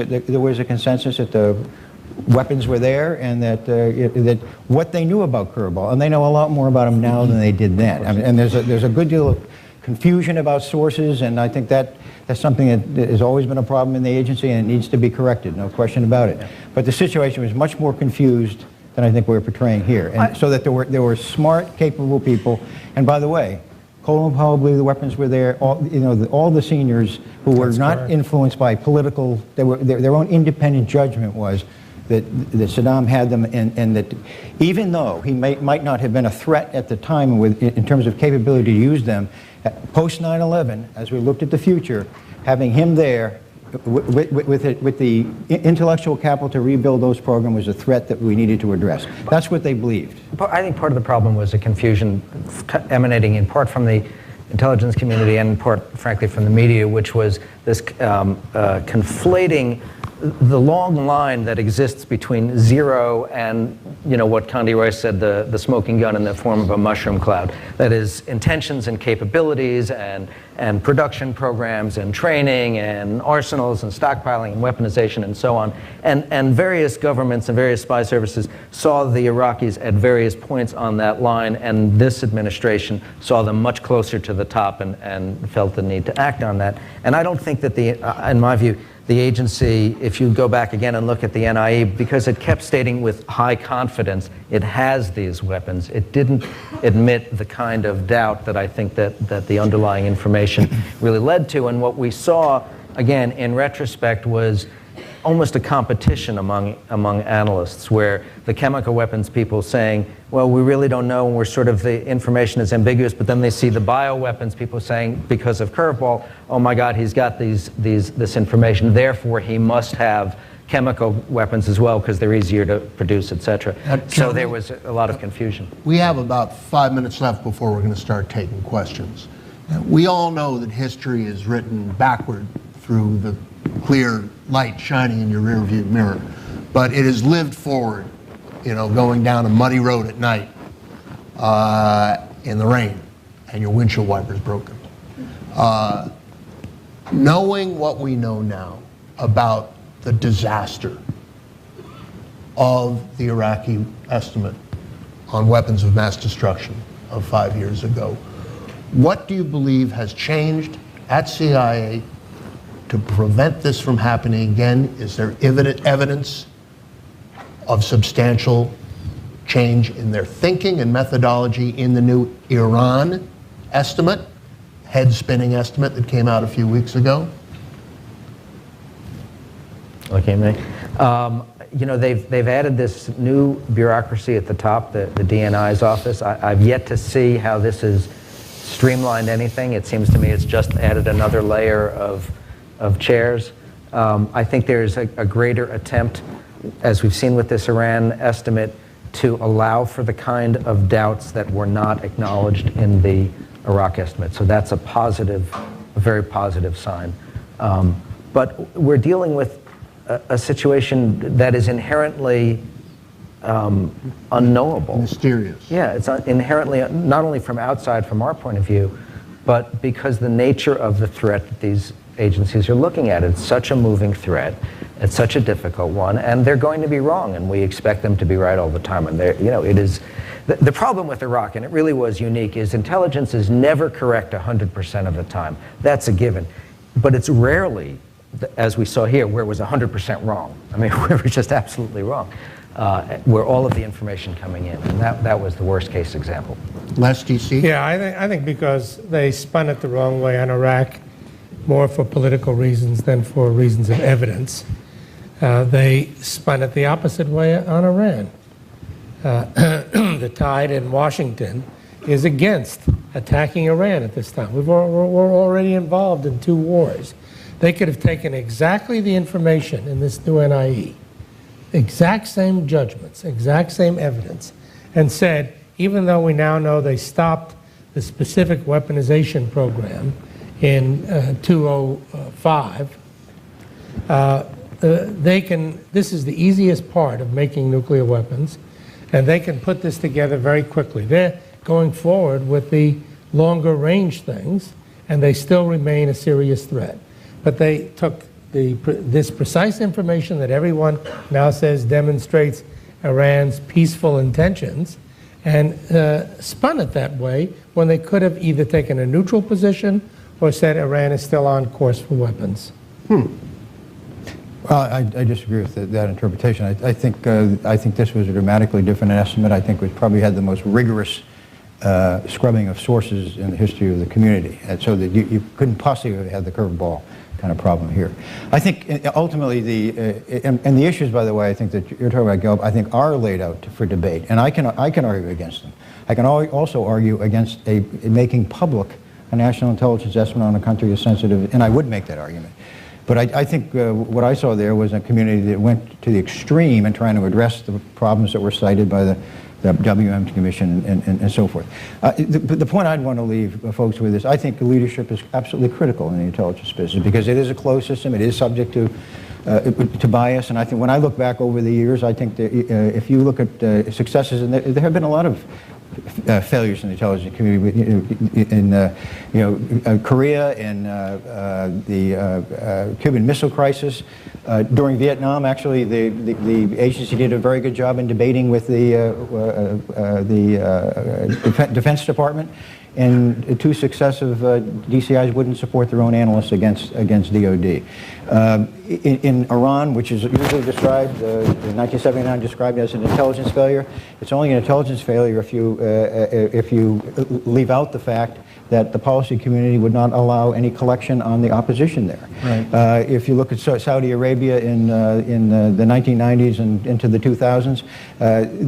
a consensus that the weapons were there, and that what they knew about Curveball, and they know a lot more about him now than they did then. I mean, and there's a good deal of confusion about sources, and I think that's something that has always been a problem in the agency, and it needs to be corrected, no question about it. But the situation was much more confused than I think we're portraying here, and so that there were smart, capable people. And by the way, Colin Powell believed the weapons were there. All the seniors who were not influenced by political, their own independent judgment was that Saddam had them, and that even though he might not have been a threat at the time in terms of capability to use them, post 9/11, as we looked at the future, having him there with the intellectual capital to rebuild those programs was a threat that we needed to address. That's what they believed. I think part of the problem was a confusion emanating in part from the intelligence community and in part, frankly, from the media, which was this conflating the long line that exists between zero and, what Condi Rice said, the smoking gun in the form of a mushroom cloud. That is intentions and capabilities and production programs and training and arsenals and stockpiling and weaponization and so on. And various governments and various spy services saw the Iraqis at various points on that line, and this administration saw them much closer to the top and felt the need to act on that. And I don't think that in my view, the agency, if you go back again and look at the NIE, because it kept stating with high confidence it has these weapons, it didn't admit the kind of doubt that I think that the underlying information really led to. And what we saw, again, in retrospect, was almost a competition among analysts, where the chemical weapons people saying, well, we really don't know, and we're sort of, the information is ambiguous, but then they see the bioweapons people saying, because of Curveball, oh my God, he's got this information, therefore he must have chemical weapons as well because they're easier to produce, etc. So there was a lot of confusion. We have about 5 minutes left before we're going to start taking questions. We all know that history is written backward through the clear light shining in your rearview mirror, but it is lived forward, going down a muddy road at night in the rain and your windshield wiper's broken. Knowing what we know now about the disaster of the Iraqi estimate on weapons of mass destruction of 5 years ago, what do you believe has changed at CIA to prevent this from happening again? Is there evidence of substantial change in their thinking and methodology in the new Iran estimate, head-spinning estimate that came out a few weeks ago? Okay, Nick. They've added this new bureaucracy at the top, the DNI's office. I've yet to see how this has streamlined anything. It seems to me it's just added another layer of chairs. I think there's a greater attempt, as we've seen with this Iran estimate, to allow for the kind of doubts that were not acknowledged in the Iraq estimate. So that's a very positive sign. But we're dealing with a situation that is inherently unknowable. Mysterious. Yeah, it's inherently, not only from outside, from our point of view, but because the nature of the threat that these agencies are looking at. It's such a moving threat. It's such a difficult one, and they're going to be wrong, and we expect them to be right all the time. And it is the problem with Iraq, and it really was unique, is intelligence is never correct 100% of the time. That's a given, but it's rarely, as we saw here, where it was 100% wrong. I mean, where it was just absolutely wrong, where all of the information coming in, and that was the worst case example. Les, DC? Yeah, I think because they spun it the wrong way on Iraq, more for political reasons than for reasons of evidence. They spun it the opposite way on Iran. The tide in Washington is against attacking Iran at this time. We're already involved in 2 wars. They could have taken exactly the information in this new NIE, exact same judgments, exact same evidence, and said, even though we now know they stopped the specific weaponization program in 2005, this is the easiest part of making nuclear weapons, and they can put this together very quickly. They're going forward with the longer range things, and they still remain a serious threat. But they took this precise information that everyone now says demonstrates Iran's peaceful intentions and spun it that way when they could have either taken a neutral position or said Iran is still on course for weapons. Well, I disagree with that interpretation. I think this was a dramatically different estimate. I think it probably had the most rigorous scrubbing of sources in the history of the community, and so that you couldn't possibly have had the curveball kind of problem here. I think ultimately and the issues, by the way, I think that you're talking about, Gelb, I think are laid out for debate, and I can argue against them. I can also argue against making public a national intelligence estimate on a country as sensitive, and I would make that argument. But I think what I saw there was a community that went to the extreme in trying to address the problems that were cited by the WM Commission, and so forth. The point I'd want to leave folks with is I think leadership is absolutely critical in the intelligence business because it is a closed system. It is subject to bias, and I think when I look back over the years, I think that if you look at successes, and there have been a lot of failures in the intelligence community in Korea, in the Cuban Missile Crisis. During Vietnam, actually, the agency did a very good job in debating with the Defense Department, and two successive DCIs wouldn't support their own analysts against DOD. In Iran, which is usually described, in 1979 described as an intelligence failure, it's only an intelligence failure if you leave out the fact that the policy community would not allow any collection on the opposition there. Right. If you look at Saudi Arabia in the 1990s and into the 2000s,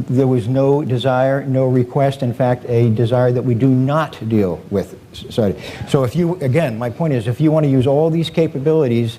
there was no desire, no request, in fact, a desire that we do not deal with Saudi. So if you, again, my point is, if you want to use all these capabilities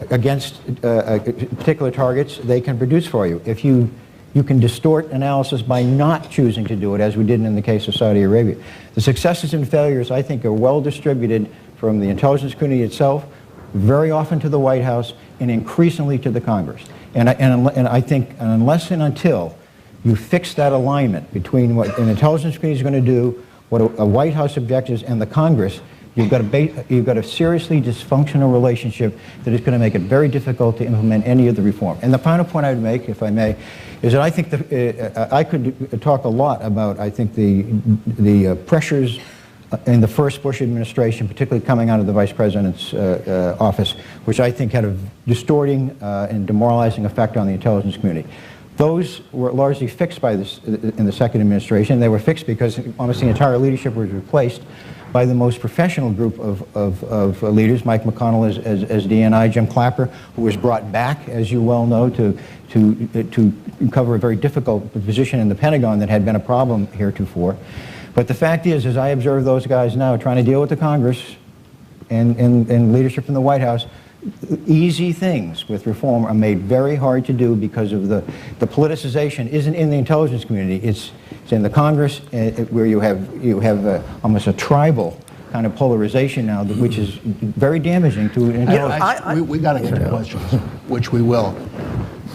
against particular targets, they can produce for you. If you can distort analysis by not choosing to do it, as we did in the case of Saudi Arabia. The successes and failures, I think, are well distributed from the intelligence community itself, very often to the White House, and increasingly to the Congress. And I think unless and until you fix that alignment between what an intelligence community is going to do, what a White House objectives, and the Congress, you've got a seriously dysfunctional relationship that is going to make it very difficult to implement any of the reform. And the final point I would make, if I may, is that I think that I could talk a lot about, I think, the pressures in the first Bush administration, particularly coming out of the Vice President's office, which I think had a distorting and demoralizing effect on the intelligence community. Those were largely fixed by this in the second administration. They were fixed because almost the entire leadership was replaced by the most professional group of leaders, Mike McConnell as DNI, Jim Clapper, who was brought back, as you well know, to cover a very difficult position in the Pentagon that had been a problem heretofore. But the fact is, as I observe those guys now trying to deal with the Congress and leadership in the White House, easy things with reform are made very hard to do because of the politicization isn't in the intelligence community, it's in the Congress, where you have almost a tribal kind of polarization now, which is very damaging to intelligence. We got to get to questions, which we will.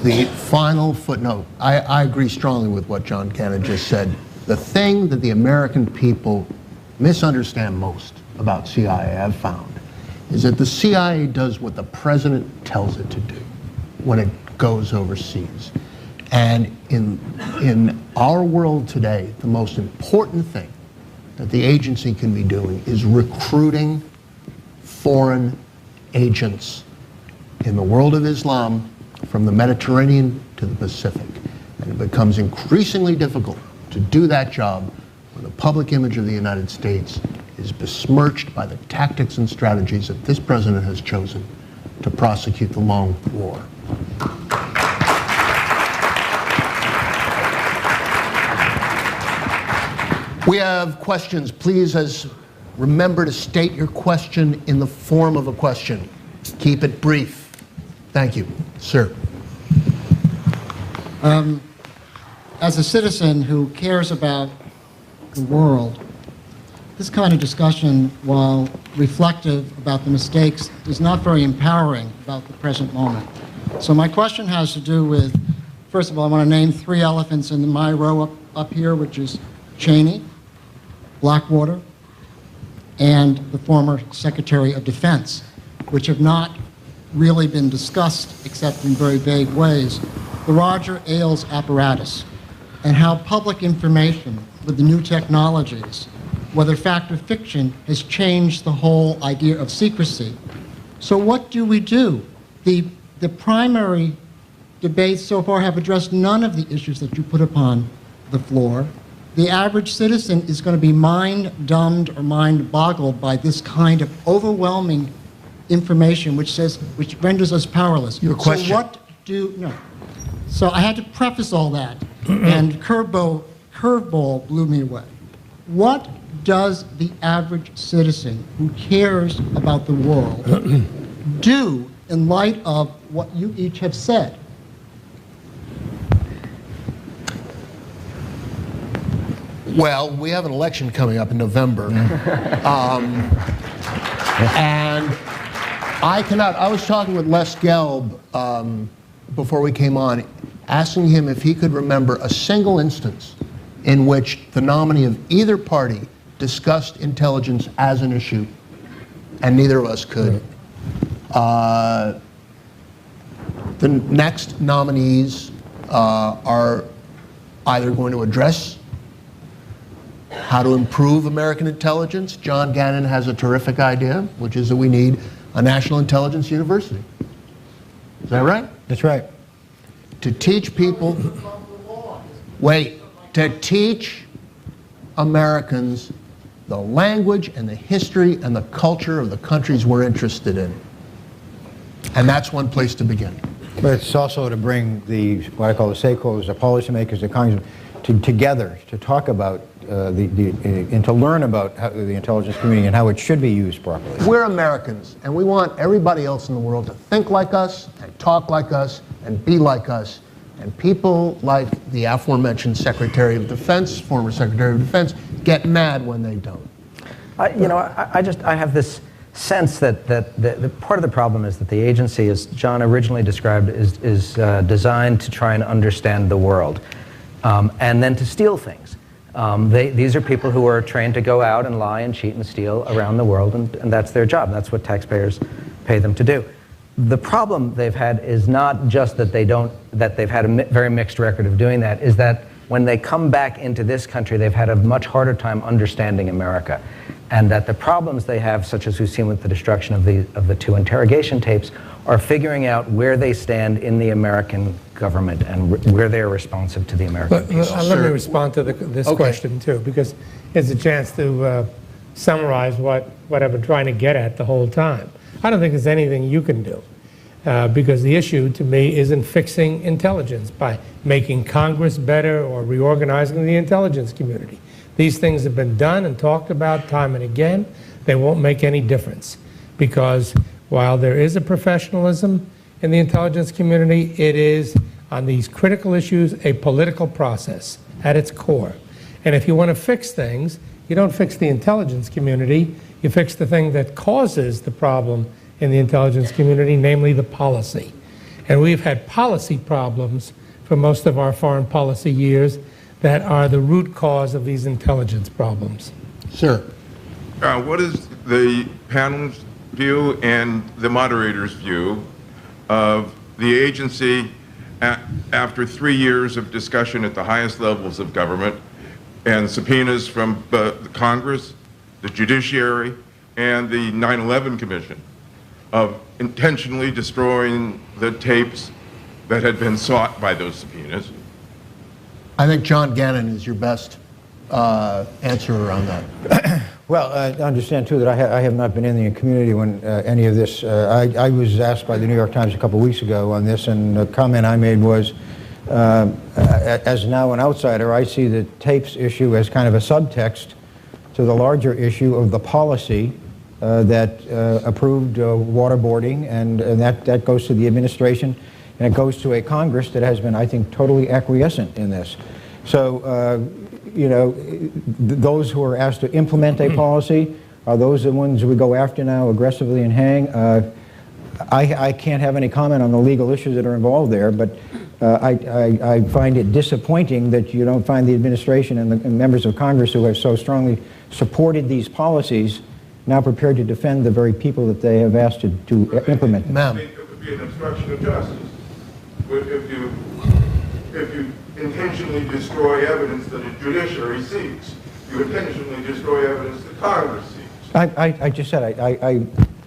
The final footnote, I agree strongly with what John Gannon just said. The thing that the American people misunderstand most about CIA, I've found, is that the CIA does what the president tells it to do when it goes overseas. And in our world today, the most important thing that the agency can be doing is recruiting foreign agents in the world of Islam from the Mediterranean to the Pacific. And it becomes increasingly difficult to do that job when the public image of the United States is besmirched by the tactics and strategies that this president has chosen to prosecute the long war. We have questions. Please, remember to state your question in the form of a question. Keep it brief. Thank you. Sir. As a citizen who cares about the world, this kind of discussion, while reflective about the mistakes, is not very empowering about the present moment. So my question has to do with, first of all, I want to name three elephants in my row up here, which is Cheney, Blackwater, and the former Secretary of Defense, which have not really been discussed except in very vague ways. The Roger Ailes apparatus, and how public information with the new technologies, whether fact or fiction, has changed the whole idea of secrecy. So what do we do? The primary debates so far have addressed none of the issues that you put upon the floor. The average citizen is going to be mind-dumbed or mind-boggled by this kind of overwhelming information which renders us powerless. Your question. So I had to preface all that, and curveball blew me away. What does the average citizen who cares about the world do in light of what you each have said? Well, we have an election coming up in November. And I was talking with Les Gelb before we came on, asking him if he could remember a single instance in which the nominee of either party discussed intelligence as an issue, and neither of us could. The next nominees are either going to address how to improve American intelligence. John Gannon has a terrific idea, which is that we need a national intelligence university. Is that right? That's right. To teach people, to teach Americans the language and the history and the culture of the countries we're interested in. And that's one place to begin. But it's also to bring what I call the stakeholders, the policymakers, the Congress, together to talk about and to learn about the intelligence community and how it should be used properly. We're Americans, and we want everybody else in the world to think like us and talk like us and be like us. And people like the aforementioned Secretary of Defense, former Secretary of Defense, get mad when they don't. I have this sense that the part of the problem is that the agency, as John originally described, is designed to try and understand the world, and then to steal things. These are people who are trained to go out and lie and cheat and steal around the world, and that's their job. That's what taxpayers pay them to do. The problem they've had is not just that they've had a very mixed record of doing that, is that when they come back into this country, they've had a much harder time understanding America. And that the problems they have, such as we've seen with the destruction of the 2 interrogation tapes, are figuring out where they stand in the American government and where they're responsive to the American people. Let me respond to this question too, because it's a chance to summarize what I've been trying to get at the whole time. I don't think there's anything you can do, because the issue to me isn't fixing intelligence by making Congress better or reorganizing the intelligence community. These things have been done and talked about time and again. They won't make any difference, because while there is a professionalism in the intelligence community, it is, on these critical issues, a political process at its core. And if you want to fix things, you don't fix the intelligence community, you fix the thing that causes the problem in the intelligence community, namely the policy. And we've had policy problems for most of our foreign policy years that are the root cause of these intelligence problems. Sir. What is the panel's view and the moderator's view of the agency after 3 years of discussion at the highest levels of government and subpoenas from the Congress, the judiciary, and the 9/11 Commission of intentionally destroying the tapes that had been sought by those subpoenas? I think John Gannon is your best answer around that. Well, I understand, too, that I have not been in the community when any of this. I was asked by the New York Times a couple weeks ago on this, and the comment I made was, as now an outsider, I see the tapes issue as kind of a subtext to the larger issue of the policy that approved waterboarding, and that goes to the administration, and it goes to a Congress that has been, I think, totally acquiescent in this. So, those who are asked to implement a policy, are those the ones we go after now aggressively and hang? I can't have any comment on the legal issues that are involved there, but I find it disappointing that you don't find the administration and the members of Congress who have so strongly supported these policies now prepared to defend the very people that they have asked to implement them. I think it would be an obstruction of justice if you intentionally destroy evidence that a judiciary seeks. You intentionally destroy evidence that Congress seeks. I just said I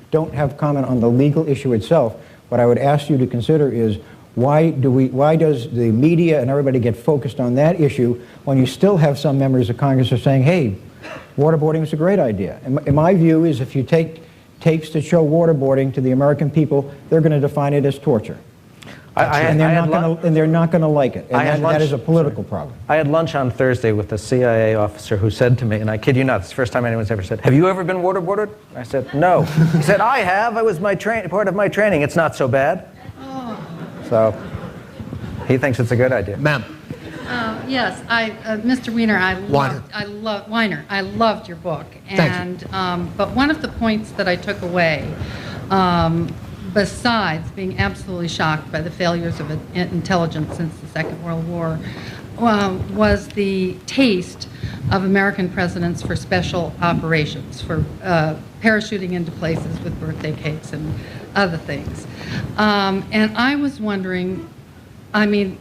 don't have comment on the legal issue itself. What I would ask you to consider is why does the media and everybody get focused on that issue when you still have some members of Congress who are saying, hey, waterboarding is a great idea. And my view is if you take tapes that show waterboarding to the American people, they're going to define it as torture. And they're not going to like it. And that is a political problem. I had lunch on Thursday with a CIA officer who said to me, and I kid you not, it's the first time anyone's ever said, have you ever been waterboarded? I said, no. He said, I have. It was part of my training. It's not so bad. So he thinks it's a good idea. Ma'am. Yes, Mr. Weiner, Weiner. I loved your book. Thank you. But one of the points that I took away, besides being absolutely shocked by the failures of intelligence since the Second World War, was the taste of American presidents for special operations, for parachuting into places with birthday cakes and other things. And I was wondering, I mean,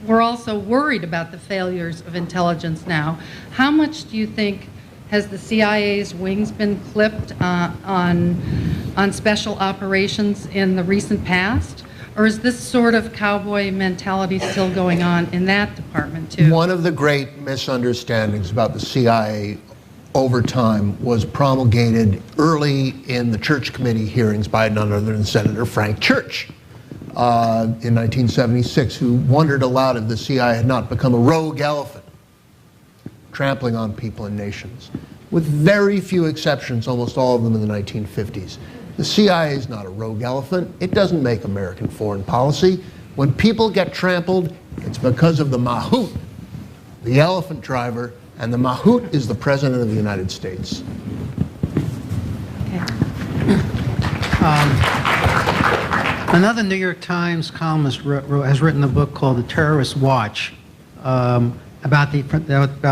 we're also worried about the failures of intelligence now. How much do you think has the CIA's wings been clipped on special operations in the recent past? Or is this sort of cowboy mentality still going on in that department too? One of the great misunderstandings about the CIA over time was promulgated early in the Church Committee hearings by none other than Senator Frank Church in 1976, who wondered aloud if the CIA had not become a rogue elephant, trampling on people and nations. With very few exceptions, almost all of them in the 1950s. The CIA is not a rogue elephant. It doesn't make American foreign policy. When people get trampled, it's because of the mahout, the elephant driver, and the mahout is the President of the United States. Another New York Times columnist has written a book called The Terrorist Watch about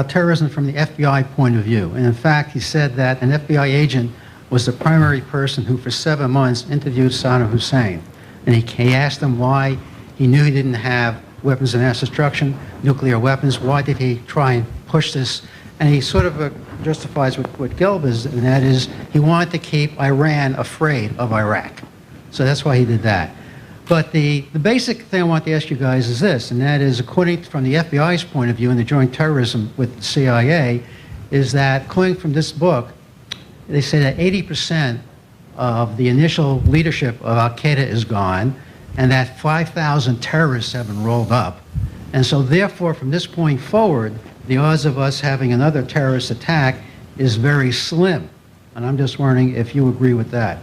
terrorism from the FBI point of view. And in fact, he said that an FBI agent was the primary person who for 7 months interviewed Saddam Hussein. And he asked him why he knew he didn't have weapons of mass destruction, nuclear weapons. Why did he try and push this? And he sort of justifies what Gelb is, and that is he wanted to keep Iran afraid of Iraq. So that's why he did that. But the basic thing I want to ask you guys is this, and that is, according from the FBI's point of view in the joint terrorism with the CIA, is that, according from this book, they say that 80% of the initial leadership of Al-Qaeda is gone, and that 5,000 terrorists have been rolled up. And so therefore, from this point forward, the odds of us having another terrorist attack is very slim. And I'm just wondering if you agree with that.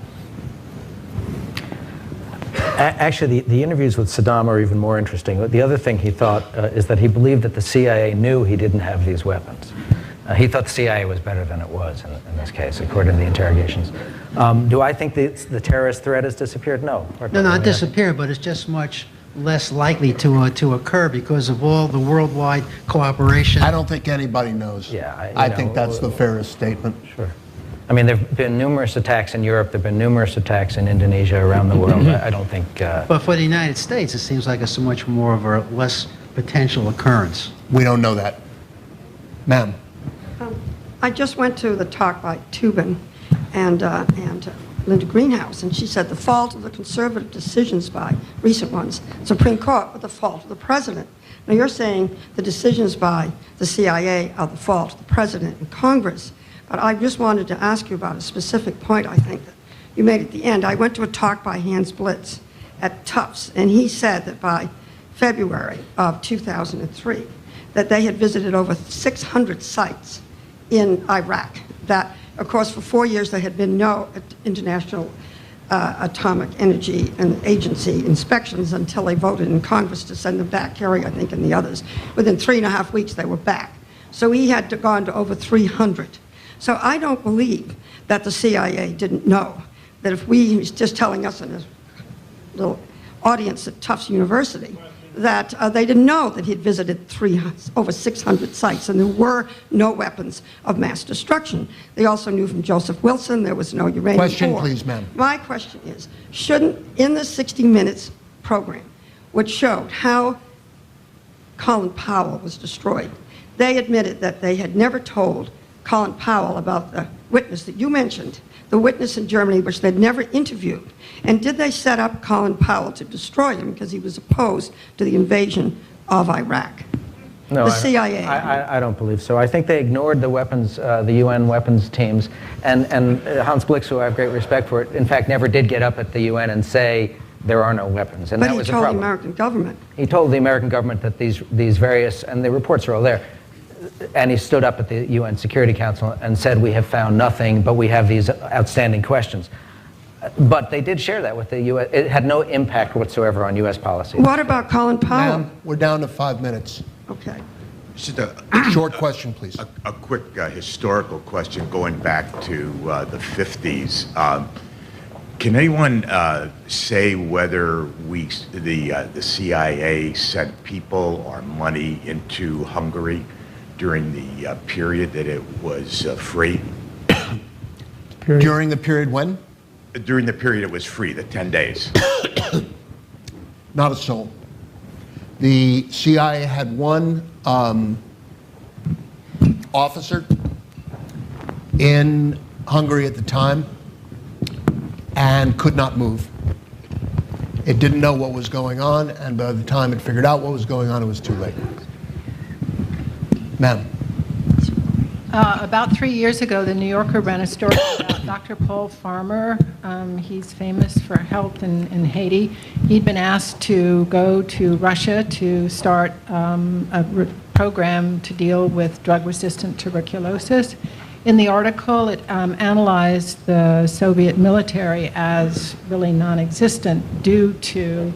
Actually, the interviews with Saddam are even more interesting. The other thing he thought is that he believed that the CIA knew he didn't have these weapons. He thought the CIA was better than it was in this case, according to the interrogations. Do I think the terrorist threat has disappeared? No. No, not disappeared, but it's just much less likely to occur because of all the worldwide cooperation. I don't think anybody knows. Yeah, I think that's the fairest statement. Sure. I mean, there have been numerous attacks in Europe. There have been numerous attacks in Indonesia, around the world. I don't think... But for the United States, it seems like it's so much more of a less potential occurrence. We don't know that. Ma'am. I just went to the talk by Tubin and Linda Greenhouse, and she said the fault of the conservative decisions by recent ones, Supreme Court, but the fault of the president. Now you're saying the decisions by the CIA are the fault of the president and Congress, but I just wanted to ask you about a specific point I think that you made at the end. I went to a talk by Hans Blitz at Tufts, and he said that by February of 2003, that they had visited over 600 sites in Iraq. That, of course, for 4 years there had been no international atomic energy and agency inspections until they voted in Congress to send them back, Kerry, I think, and the others. Within 3.5 weeks they were back. So he had gone to over 300. So I don't believe that the CIA didn't know that if he was just telling us in a little audience at Tufts University that they didn't know that he'd visited over 600 sites, and there were no weapons of mass destruction. They also knew from Joseph Wilson there was no uranium. Question, please, ma'am. My question is, shouldn't, in the 60 Minutes program, which showed how Colin Powell was destroyed, they admitted that they had never told Colin Powell about the witness that you mentioned, the witness in Germany, which they'd never interviewed. And did they set up Colin Powell to destroy him because he was opposed to the invasion of Iraq? No, the CIA. I don't believe so. I think they ignored the weapons, the UN weapons teams, and Hans Blix, who I have great respect for, in fact, never did get up at the UN and say there are no weapons, and but that was he a told problem. the American government. He told the American government that these various, and the reports are all there, and he stood up at the UN Security Council and said, we have found nothing, but we have these outstanding questions. But they did share that with the U.S. It had no impact whatsoever on U.S. policy. What about Colin Powell? Ma'am, we're down to 5 minutes. Okay. Just a Short question, please. A quick historical question going back to the 50s. Can anyone say whether the CIA sent people or money into Hungary during the period that it was free? During the period when? During the period it was free, the 10 days. Not a soul. The CIA had one officer in Hungary at the time and could not move. It didn't know what was going on, and by the time it figured out what was going on, it was too late. Ma'am. About 3 years ago, the New Yorker ran a story about Dr. Paul Farmer. He's famous for health in Haiti. He'd been asked to go to Russia to start a program to deal with drug-resistant tuberculosis. In the article, it analyzed the Soviet military as really non-existent due to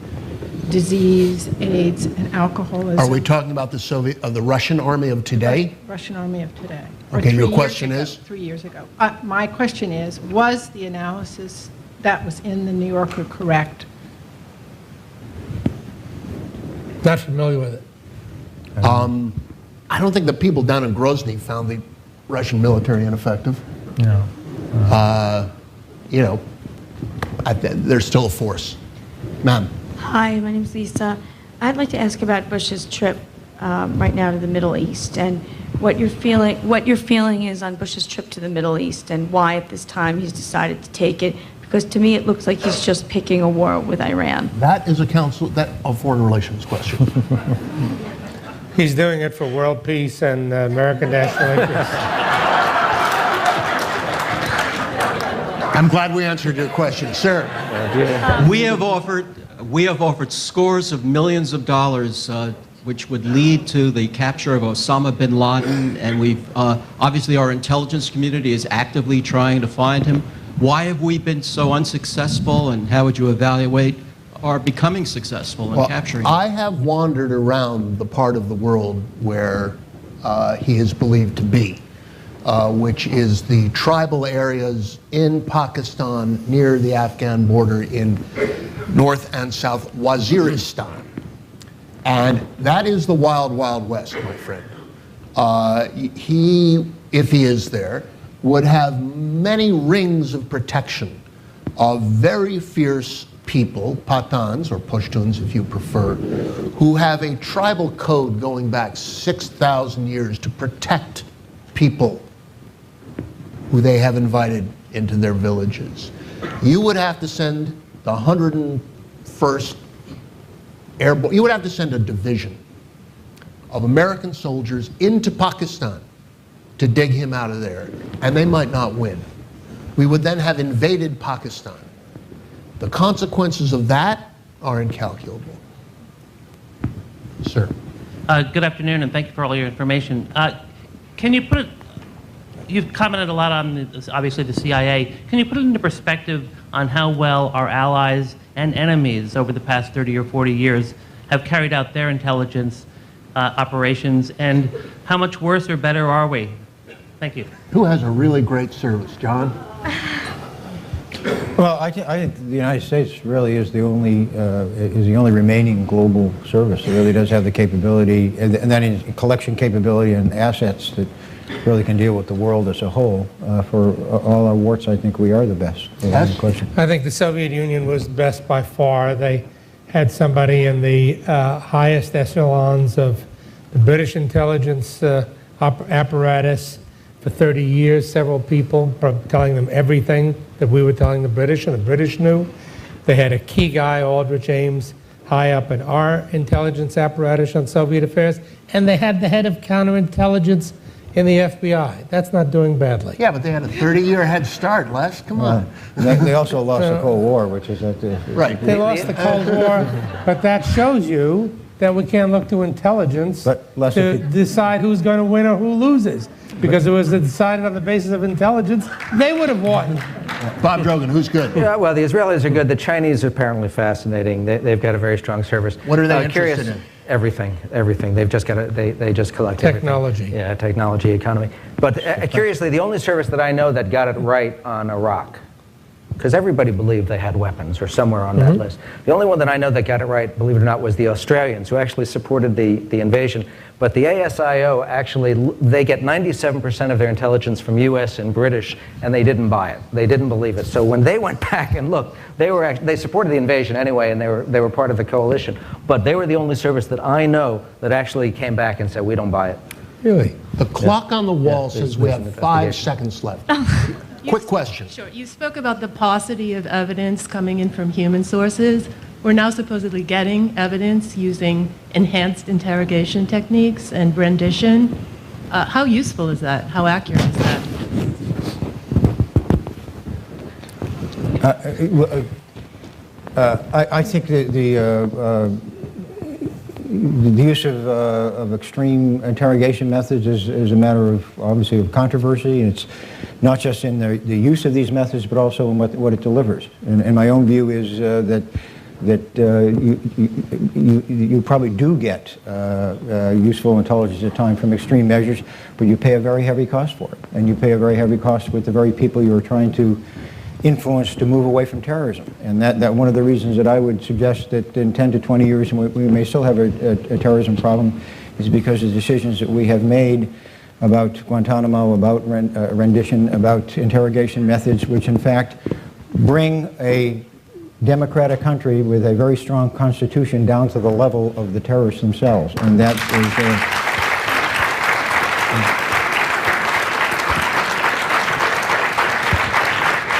disease, AIDS, and alcoholism. Are we talking about the Russian army of today? Russian army of today. Okay, your question is? 3 years ago. My question is, was the analysis that was in the New Yorker correct? Not familiar with it. I don't think the people down in Grozny found the Russian military ineffective. No. You know, there's still a force. Ma'am. Hi, my name's Lisa. I'd like to ask about Bush's trip right now to the Middle East and what your feeling is on Bush's trip to the Middle East and why at this time he's decided to take it. Because to me, it looks like he's just picking a war with Iran. That is a foreign relations question. He's doing it for world peace and American national interest. I'm glad we answered your question, sir. We have offered scores of millions of dollars, which would lead to the capture of Osama bin Laden, and we've obviously our intelligence community is actively trying to find him. Why have we been so unsuccessful, and how would you evaluate our becoming successful in capturing him? I have wandered around the part of the world where he is believed to be, which is the tribal areas in Pakistan near the Afghan border in North and South Waziristan. And that is the wild, wild west, my friend. He, if he is there, would have many rings of protection of very fierce people, Pathans or Pashtuns if you prefer, who have a tribal code going back 6,000 years to protect people who they have invited into their villages. You would have to send the 101st Airborne, you would have to send a division of American soldiers into Pakistan to dig him out of there, and they might not win. We would then have invaded Pakistan. The consequences of that are incalculable. Sir. Good afternoon, and thank you for all your information. Can you put it, you've commented a lot on, obviously, the CIA. Can you put it into perspective on how well our allies and enemies over the past 30 or 40 years have carried out their intelligence operations, and how much worse or better are we? Thank you. Who has a really great service, John? Well, I think the United States really is the only remaining global service that really does have the capability, and that is collection capability and assets that really can deal with the world as a whole. For all our warts, I think we are the best. Yes. I think the Soviet Union was best by far. They had somebody in the highest echelons of the British intelligence apparatus for 30 years, several people telling them everything that we were telling the British, and the British knew. They had a key guy, Aldrich Ames, high up in our intelligence apparatus on Soviet affairs, and they had the head of counterintelligence in the FBI. That's not doing badly. Yeah, but they had a 30-year head start, Les. Come on. They also lost the Cold War, which is at the... Right. They lost the Cold War, but that shows you that we can't look to intelligence to decide who's going to win or who loses. Because it was decided on the basis of intelligence, they would have won. Bob Drogan, who's good? Yeah, well, the Israelis are good. The Chinese are apparently fascinating. They've got a very strong service. What are they interested in? Everything. They've just got to, they just collect Technology. everything. Yeah, technology, economy. But curiously, the only service that I know that got it right on Iraq, because everybody believed they had weapons or somewhere on that list. The only one that I know that got it right, believe it or not, was the Australians, who actually supported the invasion. But the ASIO actually, they get 97% of their intelligence from US and British, and they didn't buy it. They didn't believe it. So when they went back and looked, they supported the invasion anyway, and they were part of the coalition. But they were the only service that I know that actually came back and said, we don't buy it. Really? The clock on the wall says we have 5 seconds left. Quick question. Sure. You spoke about the paucity of evidence coming in from human sources. We're now supposedly getting evidence using enhanced interrogation techniques and rendition. How useful is that? How accurate is that? I think the use of extreme interrogation methods is a matter of, obviously, of controversy. And it's not just in the use of these methods, but also in what it delivers. And my own view is that you probably do get useful intelligence at times from extreme measures, but you pay a very heavy cost for it. And you pay a very heavy cost with the very people you're trying to influence to move away from terrorism. And that one of the reasons that I would suggest that in 10 to 20 years we may still have a terrorism problem is because of the decisions that we have made about Guantanamo, about rendition, about interrogation methods, which in fact bring a democratic country with a very strong constitution down to the level of the terrorists themselves. And that is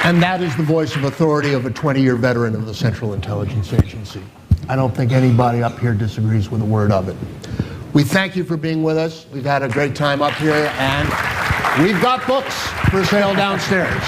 And that is the voice of authority of a 20-year veteran of the Central Intelligence Agency. I don't think anybody up here disagrees with a word of it. We thank you for being with us. We've had a great time up here, and we've got books for sale downstairs.